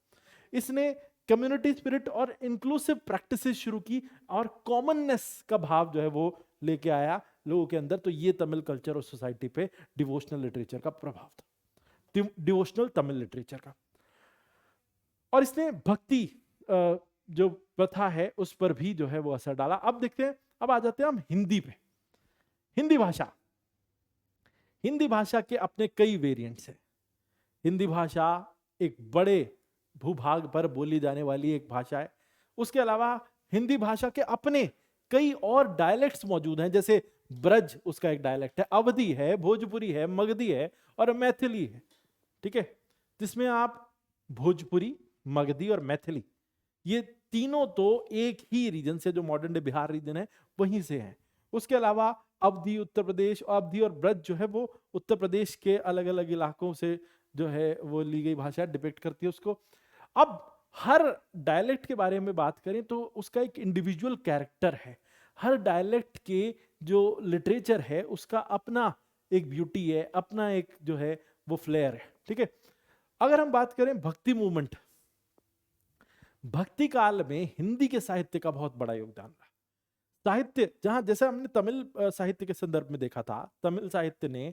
इसने कम्युनिटी स्पिरिट और इंक्लूसिव प्रैक्टिसेस शुरू की, और कॉमननेस का भाव जो है वो लेके आया लोगों के अंदर। तो ये तमिल कल्चर और सोसाइटी पे डिवोशनल लिटरेचर का प्रभाव था, डिवोशनल तमिल लिटरेचर का। और इसने भक्ति जो प्रथा है उस पर भी जो है वो असर डाला। अब देखते हैं, अब आ जाते हैं हम हिंदी पे। हिंदी भाषा, हिंदी भाषा के अपने कई वेरिएंट्स हैं। हिंदी भाषा एक बड़े भूभाग पर बोली जाने वाली एक भाषा है। उसके अलावा हिंदी भाषा के अपने कई और डायलेक्ट्स मौजूद हैं, जैसे ब्रज उसका एक डायलेक्ट है, अवधी है, भोजपुरी है, मगधी है और मैथिली है, ठीक है। जिसमें आप भोजपुरी, मगधी और मैथिली, ये तीनों तो एक ही रीजन से, जो मॉडर्न डे बिहार रीजन है वहीं से हैं। उसके अलावा अवधि उत्तर प्रदेश, अवधि और ब्रज जो है वो उत्तर प्रदेश के अलग अलग इलाकों से जो है वो ली गई भाषा डिपिक्ट करती है उसको। अब हर डायलेक्ट के बारे में बात करें तो उसका एक इंडिविजुअल कैरेक्टर है। हर डायलेक्ट के जो लिटरेचर है उसका अपना एक ब्यूटी है, अपना एक जो है वो फ्लेयर है, ठीक है। अगर हम बात करें भक्ति मूवमेंट, भक्ति काल में हिंदी के साहित्य का बहुत बड़ा योगदान रहा। साहित्य जहां, जैसे हमने तमिल साहित्य के संदर्भ में देखा था, तमिल साहित्य ने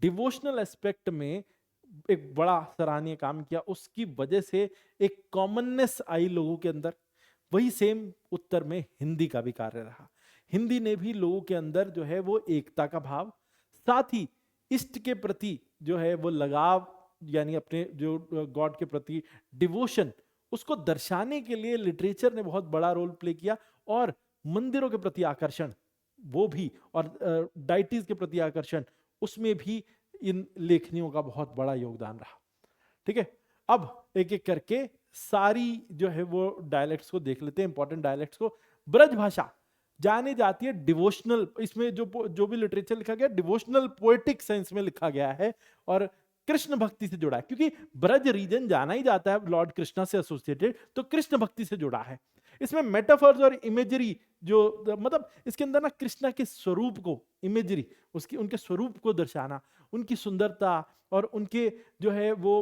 डिवोशनल एस्पेक्ट में एक बड़ा सराहनीय काम किया, उसकी वजह से एक कॉमननेस आई लोगों के अंदर। वही सेम उत्तर में हिंदी का भी कार्य रहा। हिंदी ने भी लोगों के अंदर जो है वो एकता का भाव, साथ ही इष्ट के प्रति जो है वो लगाव, यानी अपने जो गॉड के प्रति डिवोशन, उसको दर्शाने के लिए लिटरेचर ने बहुत बड़ा रोल प्ले किया। और मंदिरों के प्रति आकर्षण वो भी, और डाइटीज के प्रति आकर्षण, उसमें भी इन लेखनियों का बहुत बड़ा योगदान रहा, ठीक है। अब एक एक करके सारी जो है वो डायलेक्ट्स को देख लेते हैं, इंपॉर्टेंट डायलेक्ट्स को। ब्रज भाषा जानी जाती है डिवोशनल, इसमें जो भी लिटरेचर लिखा गया डिवोशनल पोएटिक सेंस में लिखा गया है और कृष्ण भक्ति से जुड़ा है, क्योंकि ब्रज रीजन जाना ही जाता है लॉर्ड कृष्णा से एसोसिएटेड, तो कृष्ण भक्ति से जुड़ा है। इसमें मेटाफर्स और इमेजरी जो मतलब इसके अंदर ना कृष्णा के स्वरूप को, इमेजरी उसकी, उनके स्वरूप को दर्शाना, उनकी सुंदरता और उनके जो है वो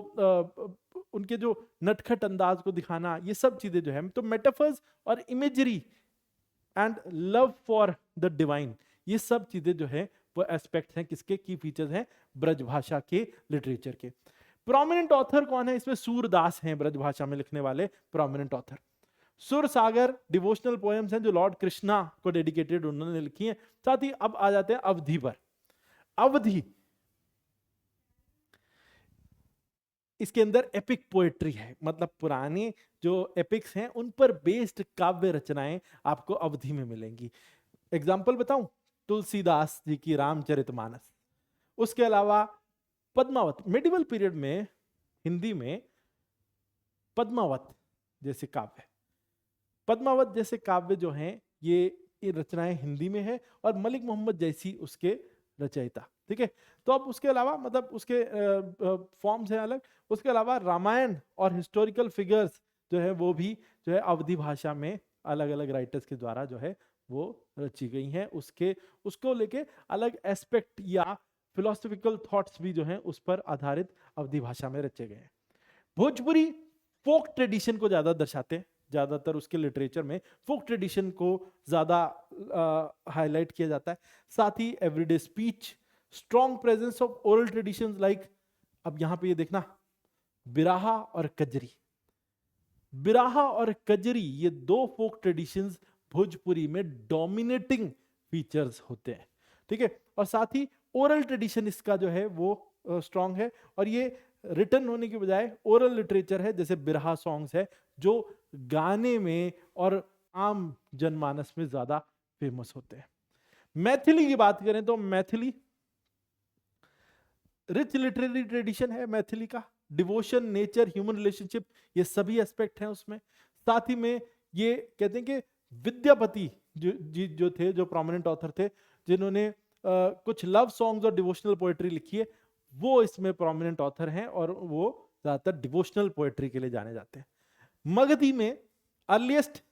उनके जो नटखट अंदाज को दिखाना, ये सब चीजें जो है, तो मेटाफर्स और imagery and love for the divine, ये सब चीजें जो है वो एस्पेक्ट्स हैं, किसके की फीचर्स हैं, ब्रज भाषा के लिटरेचर के। प्रोमिनेंट ऑथर कौन है इसमें? सूरदास हैं ब्रज भाषा में लिखने वाले प्रोमिनेंट ऑथर। सुर सागर डिवोशनल पोएम्स हैं जो लॉर्ड कृष्णा को डेडिकेटेड उन्होंने लिखी हैं। साथ ही अब आ जाते हैं अवधि पर। अवधि, इसके अंदर एपिक पोएट्री है, मतलब पुराने जो एपिक्स हैं उन पर बेस्ड काव्य रचनाएं आपको अवधि में मिलेंगी। एग्जाम्पल बताऊं, तुलसीदास जी की रामचरितमानस, उसके अलावा पद्मावत, मेडिवल पीरियड में हिंदी में पद्मावत जैसे काव्य, पद्मावत जैसे काव्य जो हैं ये रचनाएं हिंदी में है, और मलिक मोहम्मद जैसी उसके रचयिता, ठीक है। तो अब उसके अलावा मतलब उसके फॉर्म्स हैं अलग। उसके अलावा रामायण और हिस्टोरिकल फिगर्स जो है वो भी जो है अवधि भाषा में अलग अलग राइटर्स के द्वारा जो है वो रची गई हैं। उसको लेके अलग एस्पेक्ट या फिलोसफिकल थॉट्स भी जो हैं उस पर आधारित अवधि भाषा में रचे गए हैं। भोजपुरी फोक ट्रेडिशन को ज्यादा दर्शाते हैं, ज्यादातर उसके लिटरेचर में फोक ट्रेडिशन को ज्यादा हाईलाइट किया जाता है। साथ ही everyday speech, strong presence of oral traditions like, अब यहां पे ये देखना, बिराहा और कजरी। बिराहा और कजरी ये दो फोक ट्रेडिशंस भोजपुरी में डोमिनेटिंग फीचर्स होते हैं, ठीक है। और साथ ही ओरल ट्रेडिशन इसका जो है वो स्ट्रॉन्ग है, और ये रिटर्न होने की बजाय ओरल लिटरेचर है, जैसे बिरहा सॉन्ग्स है जो गाने में और आम जनमानस में ज्यादा फेमस होते हैं। मैथिली की बात करें तो मैथिली रिच लिटरेरी ट्रेडिशन है मैथिली का, डिवोशन, नेचर, ह्यूमन रिलेशनशिप, ये सभी एस्पेक्ट हैं उसमें। साथ ही में ये कहते हैं कि विद्यापति जो थे, जो प्रोमिनेंट ऑथर थे जिन्होंने कुछ लव सॉन्ग्स और डिवोशनल पोएट्री लिखी है, वो इसमें प्रोमिनेंट ऑथर हैं और वो ज्यादातर डिवोशनल पोएट्री के लिए जाने जाते हैं। मगधी में अर्लीस्ट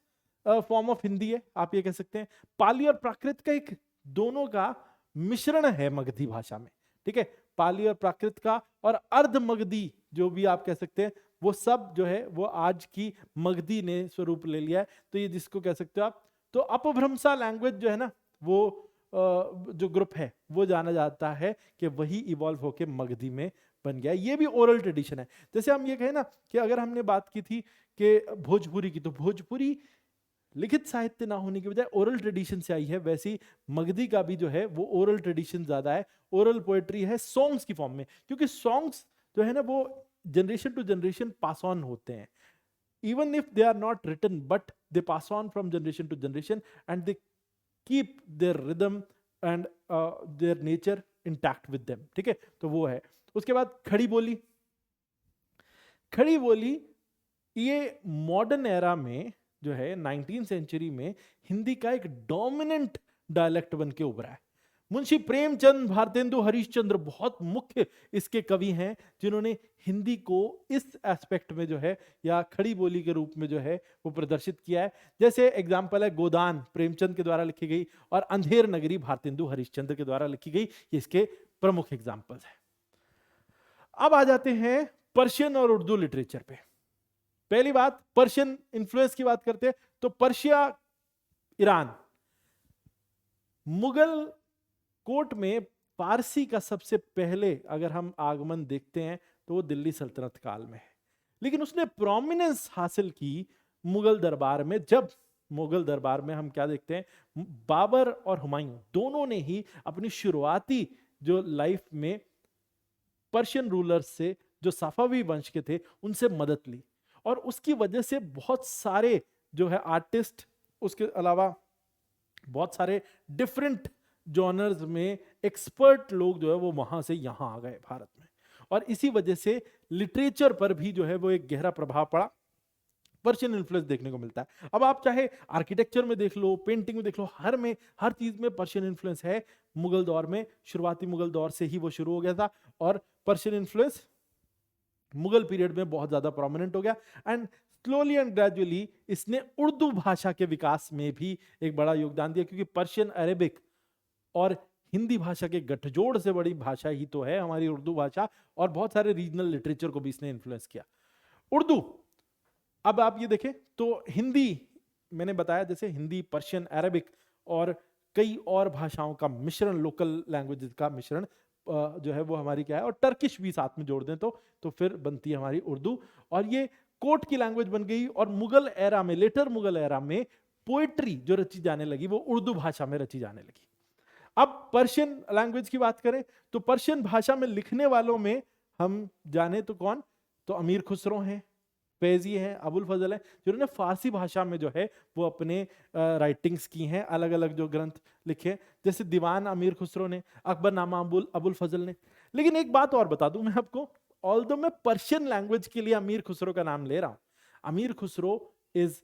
फॉर्म ऑफ हिंदी है, आप ये कह सकते हैं। पाली और प्राकृत का एक दोनों का मिश्रण है मगधी भाषा में, ठीक है। पाली और प्राकृत का और अर्ध मगधी जो भी आप कह सकते हैं, वो सब जो है वो आज की मगधी ने स्वरूप ले लिया है। तो ये जिसको कह सकते हो आप, तो अपभ्रंशा लैंग्वेज जो है ना, वो जो ग्रुप है वो जाना जाता है कि वही इवॉल्व होके मगधी में बन गया। ये भी ओरल ट्रेडिशन है। जैसे हम ये कहें ना कि अगर हमने बात की थी कि भोजपुरी की, तो भोजपुरी लिखित साहित्य ना होने की बजाय ओरल ट्रेडिशन से आई है, वैसी मगधी का भी जो है वो ओरल ट्रेडिशन ज्यादा है, ओरल पोएट्री है सॉन्ग्स की फॉर्म में, क्योंकि सॉन्ग्स जो है ना वो generation to generation pass on होते हैं, even if they are not written but they pass on from generation to generation and they keep their rhythm and their nature intact with them, ठीक है। तो वो है। उसके बाद खड़ी बोली। खड़ी बोली ये मॉडर्न एरा में जो है 19th सेंचुरी में हिंदी का एक डोमिनेंट डायलेक्ट बन के उभरा है। मुंशी प्रेमचंद, भारतेंदु हरिश्चंद्र बहुत मुख्य इसके कवि हैं जिन्होंने हिंदी को इस एस्पेक्ट में जो है या खड़ी बोली के रूप में जो है वो प्रदर्शित किया है। जैसे एग्जाम्पल है गोदान प्रेमचंद के द्वारा लिखी गई और अंधेर नगरी भारतेंदु हरिश्चंद्र के द्वारा लिखी गई, ये इसके प्रमुख एग्जाम्पल्स हैं। अब आ जाते हैं पर्शियन और उर्दू लिटरेचर पे। पहली बात पर्शियन इन्फ्लुएंस की बात करते हैं तो पर्शिया, ईरान, मुगल कोर्ट में पारसी का सबसे पहले अगर हम आगमन देखते हैं तो वो दिल्ली सल्तनत काल में है, लेकिन उसने प्रोमिनेंस हासिल की मुगल दरबार में। जब मुगल दरबार में हम क्या देखते हैं, बाबर और हुमायूं दोनों ने ही अपनी शुरुआती जो लाइफ में पर्शियन रूलर्स से, जो सफावी वंश के थे, उनसे मदद ली और उसकी वजह से बहुत सारे जो है आर्टिस्ट, उसके अलावा बहुत सारे डिफरेंट जॉनर्स में एक्सपर्ट लोग जो है वो वहां से यहां आ गए भारत में, और इसी वजह से लिटरेचर पर भी जो है वो एक गहरा प्रभाव पड़ा, पर्शियन इन्फ्लुएंस देखने को मिलता है। अब आप चाहे आर्किटेक्चर में देख लो, पेंटिंग में देख लो, हर चीज में पर्शियन इन्फ्लुएंस है। मुगल दौर में, शुरुआती मुगल दौर से ही वो शुरू हो गया था और पर्शियन इन्फ्लुएंस मुगल पीरियड में बहुत ज्यादा प्रोमिनेंट हो गया। एंड स्लोली एंड ग्रेजुअली इसने उर्दू भाषा के विकास में भी एक बड़ा योगदान दिया, क्योंकि पर्शियन, अरेबिक और हिंदी भाषा के गठजोड़ से बड़ी भाषा ही तो है हमारी उर्दू भाषा, और बहुत सारे रीजनल लिटरेचर को भी इसने इन्फ्लुएंस किया। उर्दू, अब आप ये देखें तो हिंदी, मैंने बताया जैसे हिंदी, पर्शियन, अरेबिक और कई और भाषाओं का मिश्रण, लोकल लैंग्वेजेस का मिश्रण जो है वो हमारी क्या है, और टर्किश भी साथ में जोड़ दें तो फिर बनती है हमारी उर्दू, और ये कोर्ट की लैंग्वेज बन गई। और मुगल एरा में, लेटर मुगल एरा में पोएट्री जो रची जाने लगी वो उर्दू भाषा में रची जाने लगी। अब पर्शियन लैंग्वेज की बात करें तो पर्शियन भाषा में लिखने वालों में हम जाने तो कौन, तो अमीर खुसरो हैं, फैजी हैं, अबुल फजल हैं, जिन्होंने फारसी भाषा में जो है वो अपने राइटिंग्स की हैं, अलग अलग जो ग्रंथ लिखे, जैसे दीवान अमीर खुसरो ने, अकबरनामा अबुल फजल ने। लेकिन एक बात और बता दूं मैं आपको, ऑल्दो मैं पर्शियन लैंग्वेज के लिए अमीर खुसरो का नाम ले रहा हूं, अमीर Khusro is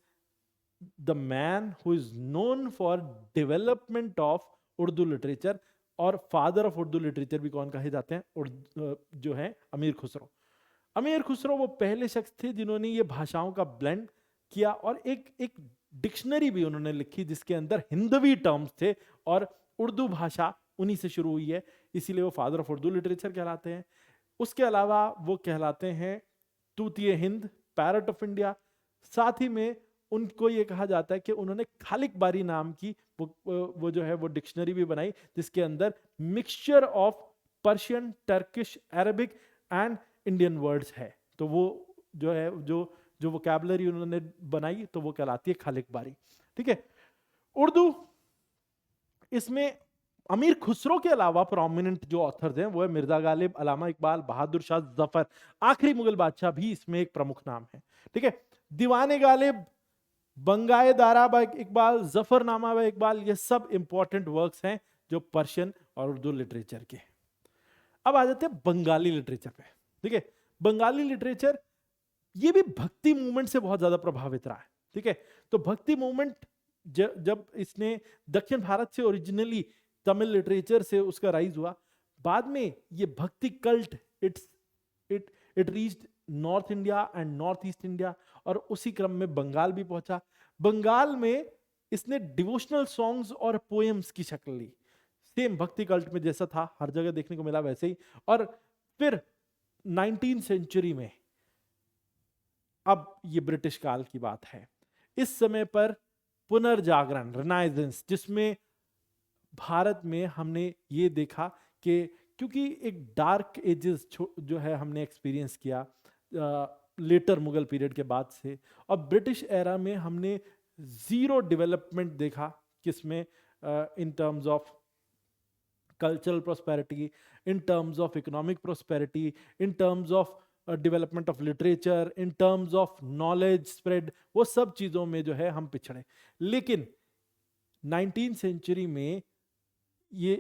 the man who is known for development of Urdu literature, और फादर ऑफ उर्दू लिटरेचर भी कौन कहे जाते हैं, जो है अमीर खुसरो। अमीर खुसरो वो पहले शख्स थे जिन्होंने ये भाषाओं का ब्लेंड किया, और एक डिक्शनरी भी उन्होंने लिखी जिसके अंदर हिंदवी टर्म्स थे, और उर्दू भाषा उन्हीं से शुरू हुई है, इसीलिए वो फादर ऑफ उर्दू लिटरेचर कहलाते हैं। उसके अलावा वो कहलाते हैं तूतिए हिंद, पैरट ऑफ इंडिया। साथ ही में उनको ये कहा जाता है कि उन्होंने खालिक बारी नाम की वो जो है वो डिक्शनरी भी बनाई, जिसके अंदर mixture of Persian, Turkish, Arabic and Indian words है। तो वो जो है जो वोकैबुलरी उन्होंने बनाई तो वो कहलाती है खालिक बारी। ठीक है, उर्दू, इसमें अमीर खुसरो के अलावा प्रोमिनेंट जो ऑथर्स हैं वो है मिर्जा गालिब, अलामा इकबाल, बहादुर शाह जफर, आखिरी मुगल बादशाह भी इसमें एक प्रमुख नाम है। ठीक है, दीवाने गालिब, बंगाए दाराबा इकबाल, जफरनामा व इकबाल, ये सब इंपॉर्टेंट वर्क्स हैं जो पर्शियन और उर्दू लिटरेचर के। अब आ जाते हैं बंगाली लिटरेचर पे। ठीक है, बंगाली लिटरेचर ये भी भक्ति मूवमेंट से बहुत ज्यादा प्रभावित रहा है। ठीक है, तो भक्ति मूवमेंट जब इसने दक्षिण भारत से ओरिजिनली तमिल लिटरेचर से उसका राइज हुआ, बाद में ये भक्ति cult it reached north India and north east India, और उसी क्रम में बंगाल भी पहुंचा। बंगाल में इसने डिवोशनल सॉन्ग्स और पोएम्स की शक्ल ली, सेम भक्ति कल्ट में जैसा था हर जगह देखने को मिला वैसे ही। और फिर 19वीं सेंचुरी में, अब ये ब्रिटिश काल की बात है, इस समय पर पुनर्जागरण, रिनाइजेंस, जिसमें भारत में हमने ये देखा कि क्योंकि एक डार्क एजेस जो है हमने एक्सपीरियंस किया लेटर मुगल पीरियड के बाद से, और ब्रिटिश एरा में हमने जीरो डेवलपमेंट देखा, किसमें, in terms of cultural prosperity, in terms of economic prosperity, in terms of development of literature, in terms of knowledge spread, वो सब चीजों में जो है हम पिछड़े। लेकिन 19वीं सेंचुरी में ये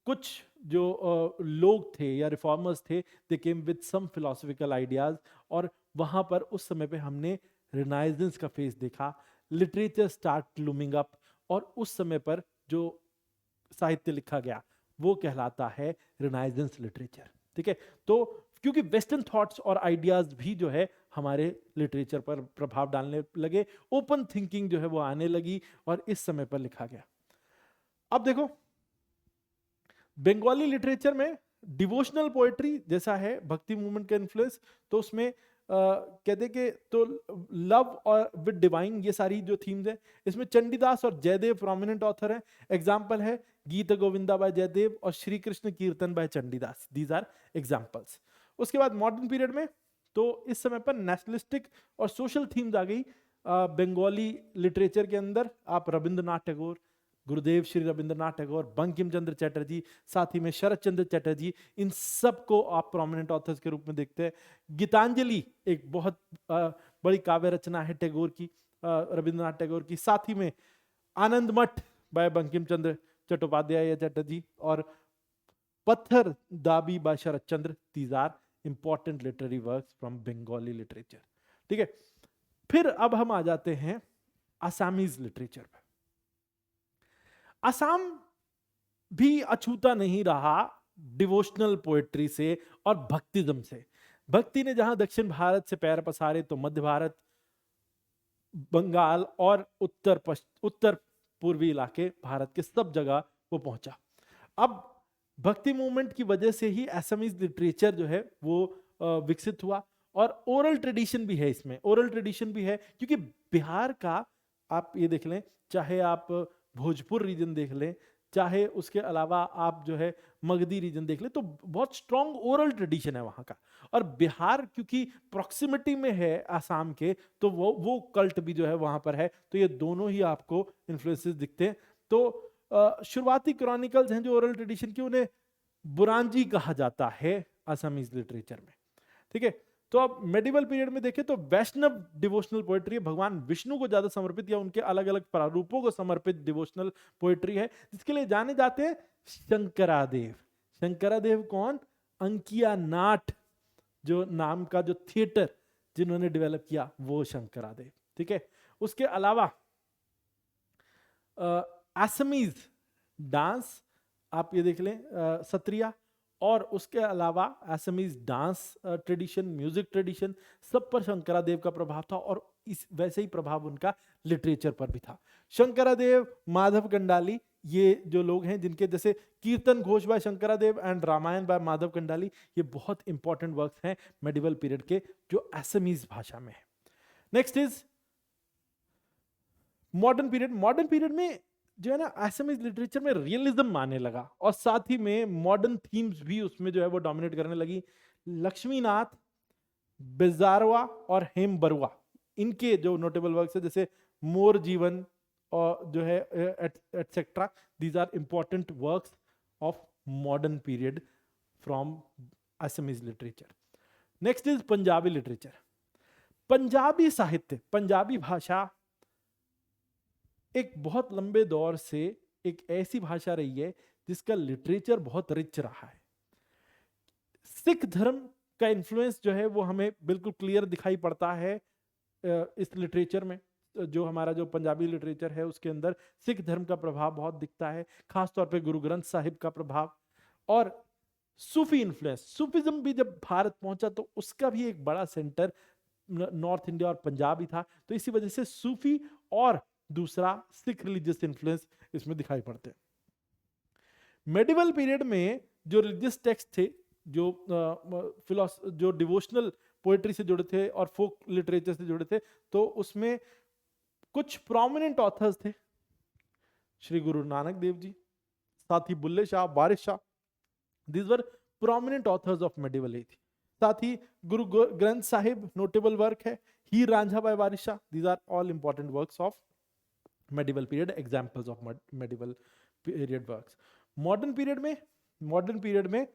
कुछ जो लोग थे या रिफॉर्मर्स थे, they came with some philosophical ideas, और वहां पर उस समय पे हमने रिनाइजेंस का फेज देखा, लिटरेचर स्टार्ट लूमिंग अप, और उस समय पर जो साहित्य लिखा गया वो कहलाता है रिनाइजेंस लिटरेचर। ठीक है, तो क्योंकि वेस्टर्न थॉट्स और आइडियाज भी जो है हमारे लिटरेचर पर प्रभाव डालने लगे, ओपन थिंकिंग जो है वो आने लगी और इस समय पर लिखा गया। अब देखो बंगाली लिटरेचर में डिवोशनल पोएट्री जैसा है भक्ति मूवमेंट का इन्फ्लुएंस, तो उसमें कहते कि तो लव और विद डिवाइन ये सारी जो थीम्स है, इसमें चंडीदास और जयदेव प्रोमिनेंट ऑथर है। एग्जाम्पल है गीत गोविंदा बाय जयदेव और Shri Krishna Kirtan by Chandidas, these are examples. उसके बाद मॉडर्न पीरियड में तो इस समय पर नेशनलिस्टिक और सोशल थीम्स आ गई बंगाली लिटरेचर के अंदर। आप रविंद्रनाथ टैगोर, गुरुदेव श्री रविंद्रनाथ टैगोर, बंकिम चंद्र चटर्जी, साथ ही में शरद चंद्र चटर्जी, इन सब को आप प्रोमिनेंट ऑथर्स के रूप में देखते हैं। गीतांजलि एक बहुत बड़ी काव्य रचना है टैगोर की, रविंद्रनाथ टैगोर की। साथ ही में आनंद मठ बाय बंकिम चंद्र चट्टोपाध्याय या चटर्जी और Pather Dabi by Sharat Chandra, these are important literary works from Bengali literature. ठीक है, फिर अब हम आ जाते हैं आसामीज लिटरेचर पर। असम भी अछूता नहीं रहा डिवोशनल पोएट्री से और भक्तिज्म से। भक्ति ने जहां दक्षिण भारत से पैर पसारे तो मध्य भारत, बंगाल और उत्तर पूर्वी इलाके भारत के सब जगह वो पहुंचा। अब भक्ति मूवमेंट की वजह से ही असमीज लिटरेचर जो है वो विकसित हुआ और ओरल ट्रेडिशन भी है इसमें। ओरल ट्रेडिशन भी है क्योंकि बिहार का आप ये देख लें, चाहे आप भोजपुर रीजन देख लें, चाहे उसके अलावा आप जो है मगधी रीजन देख लें, तो बहुत स्ट्रॉन्ग ओरल ट्रेडिशन है वहां का। और बिहार क्योंकि प्रॉक्सिमिटी में है आसाम के, तो वो कल्ट भी जो है वहां पर है, तो ये दोनों ही आपको इन्फ्लुएंसेस दिखते हैं। तो शुरुआती क्रॉनिकल्स हैं जो ओरल ट्रेडिशन की, उन्हें बुरांजी कहा जाता है असमीज लिटरेचर में। ठीक है, तो अब मेडिवल पीरियड में देखें तो वैष्णव डिवोशनल पोएट्री भगवान विष्णु को ज्यादा समर्पित या उनके अलग अलग प्रारूपों को समर्पित डिवोशनल पोएट्री है, जिसके लिए जाने जाते हैं शंकरादेव। शंकरादेव कौन? अंकिया नाट जो नाम का जो थिएटर जिन्होंने डेवलप किया, वो शंकरादेव। ठीक है, उसके अलावा असमीज डांस आप ये देख लें, सत्रिया, और उसके अलावा Assamese dance tradition, music tradition, सब पर शंकरादेव का प्रभाव था और इस वैसे ही प्रभाव उनका लिटरेचर पर भी था। शंकरादेव, माधव कंडाली, ये जो लोग हैं जिनके जैसे Kirtan Ghosha by Sankardev and Ramayana by Madhav Kandali, ये बहुत इंपॉर्टेंट वर्क्स हैं मेडिवल पीरियड के जो असमीज भाषा में है। Next is modern period. Modern period में जो है ना असमीज लिटरेचर में रियलिज्म आने लगा और साथ ही में मॉडर्न थीम्स भी उसमें जो है वो डोमिनेट करने लगी। लक्ष्मीनाथ, बिजारवा और हेम बरुआ, इनके जो नोटेबल वर्क्स है जैसे मोर जीवन और जो है etcetera, these are important works of modern period from Assamese literature. Next is Punjabi literature. Punjabi साहित्य, पंजाबी भाषा एक बहुत लंबे दौर से एक ऐसी भाषा रही है जिसका लिटरेचर बहुत रिच रहा है। सिख धर्म का इन्फ्लुएंस जो है वो हमें बिल्कुल क्लियर दिखाई पड़ता है इस लिटरेचर में। जो हमारा जो पंजाबी लिटरेचर है उसके अंदर सिख धर्म का प्रभाव बहुत दिखता है, खासतौर पे गुरु ग्रंथ साहिब का प्रभाव। और सूफी इन्फ्लुएंस, सूफीज्म भी जब भारत पहुंचा तो उसका भी एक बड़ा सेंटर नॉर्थ इंडिया और पंजाब ही था, तो इसी वजह से सूफी और दूसरा सिख रिलीजियस इन्फ्लुएंस इसमें दिखाई पड़ते हैं। मेडिवल पीरियड में जो रिलीजियस टेक्स्ट थे, जो डिवोशनल पोएट्री से जुड़े थे और फोक लिटरेचर से जुड़े थे, तो उसमें कुछ प्रोमिनेंट ऑथर्स थे, श्री गुरु नानक देव जी, साथ ही Bulleh Shah, Waris Shah, these were prominent authors of medieval age. साथ ही गुरु ग्रंथ साहिब नोटेबल वर्क है, Heer Ranjha by Waris Shah, these are all important works of medieval period, examples of medieval period works. Modern period में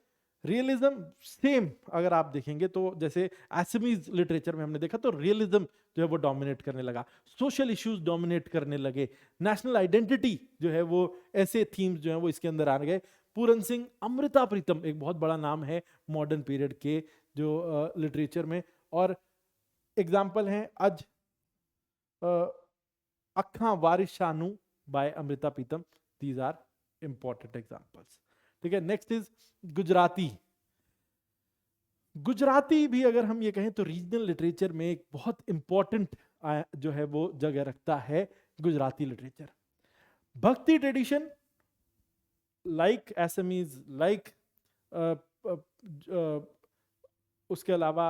रियलिज्म सेम अगर आप देखेंगे तो जैसे असमीज लिटरेचर में हमने देखा तो रियलिज्म जो है वो डोमिनेट करने लगा, सोशल इश्यूज डोमिनेट करने लगे, नेशनल आइडेंटिटी जो है वो ऐसे थीम्स जो है वो इसके अंदर आ गए। पूरन सिंह, अमृता प्रीतम एक बहुत बड़ा नाम है मॉडर्न पीरियड के जो लिटरेचर में, और एग्जाम्पल हैं आज अखा वारिस शानू by Amrita Pritam, these are important examples. ठीक है। Next is Gujarati. गुजराती भी अगर हम ये कहें तो रीजनल लिटरेचर में एक बहुत इंपॉर्टेंट जो है वो जगह रखता है गुजराती लिटरेचर। भक्ति ट्रेडिशन लाइक एसएमईज लाइक उसके अलावा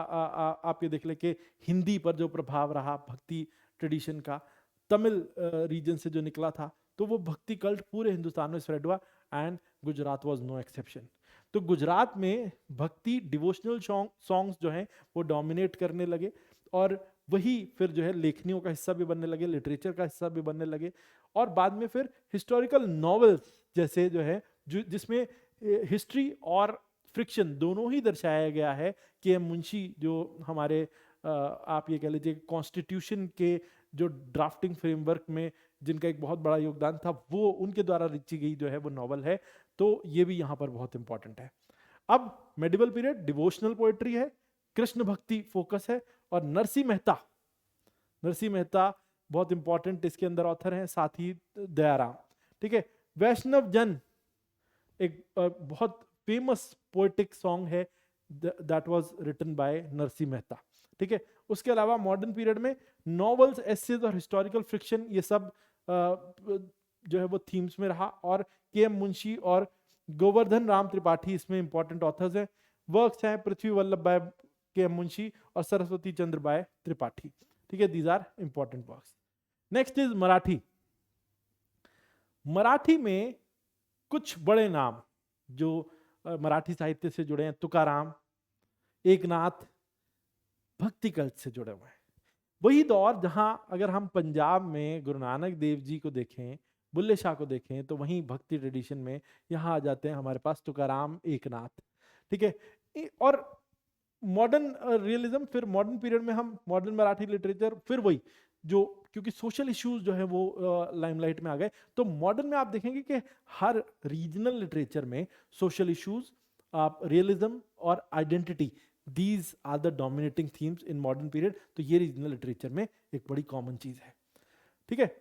आप ये देख ले कि हिंदी पर जो प्रभाव रहा भक्ति ट्रेडिशन का, तमिल रीजन से जो निकला था, तो वो भक्ति कल्ट पूरे हिंदुस्तान में स्प्रेड हुआ and Gujarat was no exception. तो गुजरात में भक्ति डिवोशनल सॉन्ग्स जो हैं वो डोमिनेट करने लगे और वही फिर जो है लेखनियों का हिस्सा भी बनने लगे, लिटरेचर का हिस्सा भी बनने लगे। और बाद में फिर हिस्टोरिकल नॉवेल्स जैसे जो है जिसमें हिस्ट्री और फ्रिक्शन दोनों ही दर्शाया गया है। के मुंशी जो हमारे आप ये कह लीजिए कॉन्स्टिट्यूशन के जो ड्राफ्टिंग फ्रेमवर्क में जिनका एक बहुत बड़ा योगदान था, वो उनके द्वारा लिखी गई जो है वो नॉवल है। तो ये भी यहाँ पर बहुत इंपॉर्टेंट है। अब मेडिवल पीरियड डिवोशनल पोएट्री है, कृष्ण भक्ति फोकस है। और नरसिंह मेहता बहुत इंपॉर्टेंट इसके अंदर ऑथर हैं, साथ ही दयाराम। ठीक है। वैष्णव जन एक बहुत फेमस पोएटिक सॉन्ग है that was written by Narsinh Mehta. ठीक है। उसके अलावा मॉडर्न पीरियड में नॉवेल्स, एसेज और हिस्टोरिकल फिक्शन ये सब जो है वो थीम्स में रहा। और के.एम. मुंशी और गोवर्धन राम त्रिपाठी इसमें इंपॉर्टेंट ऑथर्स हैं। वर्क्स हैं पृथ्वी वल्लभ बाय के.एम. मुंशी और सरस्वती चंद्र बाय त्रिपाठी। ठीक है, these are important works. Next is Marathi. Marathi में कुछ बड़े नाम जो मराठी साहित्य से जुड़े हैं, तुकाराम, एकनाथ, भक्ति कल्ट से जुड़े हुए हैं। वही दौर जहां अगर हम पंजाब में गुरु नानक देव जी को देखें, बुल्ले शाह को देखें, तो वहीं भक्ति ट्रेडिशन में यहाँ आ जाते हैं हमारे पास तुकाराम, एकनाथ। ठीक है। और मॉडर्न रियलिज्म, फिर मॉडर्न पीरियड में हम मॉडर्न मराठी लिटरेचर, फिर वही जो क्योंकि सोशल इश्यूज जो है वो लाइमलाइट में आ गए, तो मॉडर्न में आप देखेंगे कि हर रीजनल लिटरेचर में सोशल इश्यूज, रियलिज्म और identity, these are the dominating themes in modern period. तो ये रीजनल लिटरेचर में एक बड़ी कॉमन चीज है। ठीक है।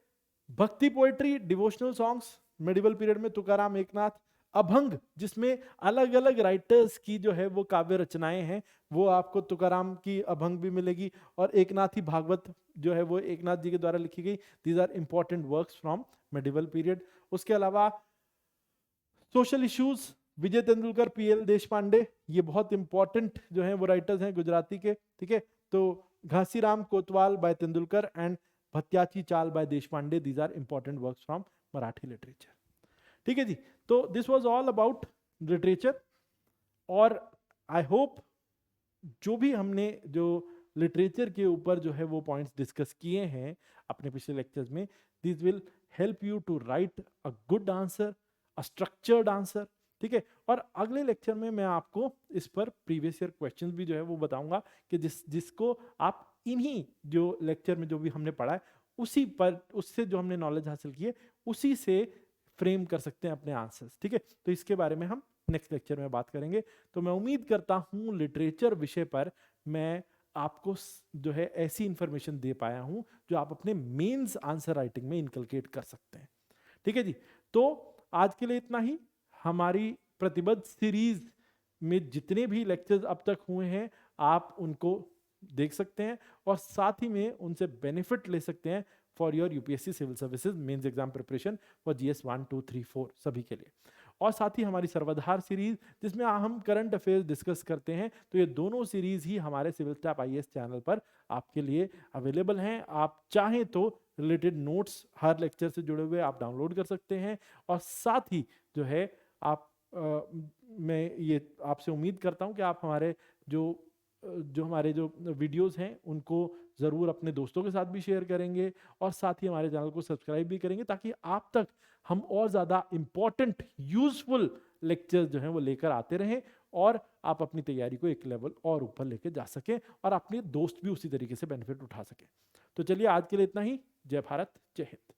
भक्ति poetry, devotional songs medieval period में तुकाराम, एकनाथ। अभंग जिसमें अलग अलग राइटर्स की जो है वो काव्य रचनाएं हैं, वो आपको तुकाराम की अभंग भी मिलेगी और एकनाथी भागवत जो है वो एकनाथ जी के द्वारा लिखी गई। These are important works from medieval period. उसके अलावा social issues, Vijay Tendulkar, P L Deshpande, ये बहुत इंपॉर्टेंट जो है वो राइटर्स हैं गुजराती के। ठीक है। तो घासीराम कोतवाल bye Tendulkar and Bhatyachi Chal by Deshpande, these are important works from Marathi literature. ठीक है जी। तो this was all about literature. और आई होप जो भी हमने जो लिटरेचर के ऊपर जो है वो पॉइंट्स डिस्कस किए हैं अपने पिछले लेक्चर्स में, this will help you to write a good answer, a structured answer. ठीक है। और अगले लेक्चर में मैं आपको इस पर प्रीवियस ईयर क्वेश्चंस भी जो है वो बताऊंगा कि जिसको आप इन्हीं जो लेक्चर में जो भी हमने पढ़ा है उसी पर, उससे जो हमने नॉलेज हासिल की है उसी से फ्रेम कर सकते हैं अपने आंसर्स। ठीक है। तो इसके बारे में हम नेक्स्ट लेक्चर में बात करेंगे। तो मैं उम्मीद करता हूं लिटरेचर विषय पर मैं आपको जो है ऐसी इंफॉर्मेशन दे पाया हूं जो आप अपने मेंस आंसर राइटिंग में इनकलकेट कर सकते हैं। ठीक है जी। तो आज के लिए इतना ही। हमारी प्रतिबद्ध सीरीज में जितने भी लेक्चर्स अब तक हुए हैं आप उनको देख सकते हैं और साथ ही में उनसे बेनिफिट ले सकते हैं for your UPSC civil services mains exam preparation for GS 1, 2, 3, 4 सभी के लिए। और साथ ही हमारी सर्वाधार सीरीज जिसमें हम करंट अफेयर्स डिस्कस करते हैं, तो ये दोनों सीरीज ही हमारे सिविल स्टैप आईएएस चैनल पर आपके लिए अवेलेबल हैं। आप चाहें तो रिलेटेड नोट्स हर लेक्चर से जुड़े हुए आप डाउनलोड कर सकते हैं। और साथ ही जो है आप मैं ये आपसे उम्मीद करता हूं कि आप हमारे हमारे जो वीडियोस हैं उनको ज़रूर अपने दोस्तों के साथ भी शेयर करेंगे और साथ ही हमारे चैनल को सब्सक्राइब भी करेंगे ताकि आप तक हम और ज़्यादा इम्पॉर्टेंट यूजफुल लेक्चर्स जो हैं वो लेकर आते रहें और आप अपनी तैयारी को एक लेवल और ऊपर लेकर जा सकें और अपने दोस्त भी उसी तरीके से बेनिफिट उठा सकें। तो चलिए आज के लिए इतना ही। जय भारत, जय हिंद।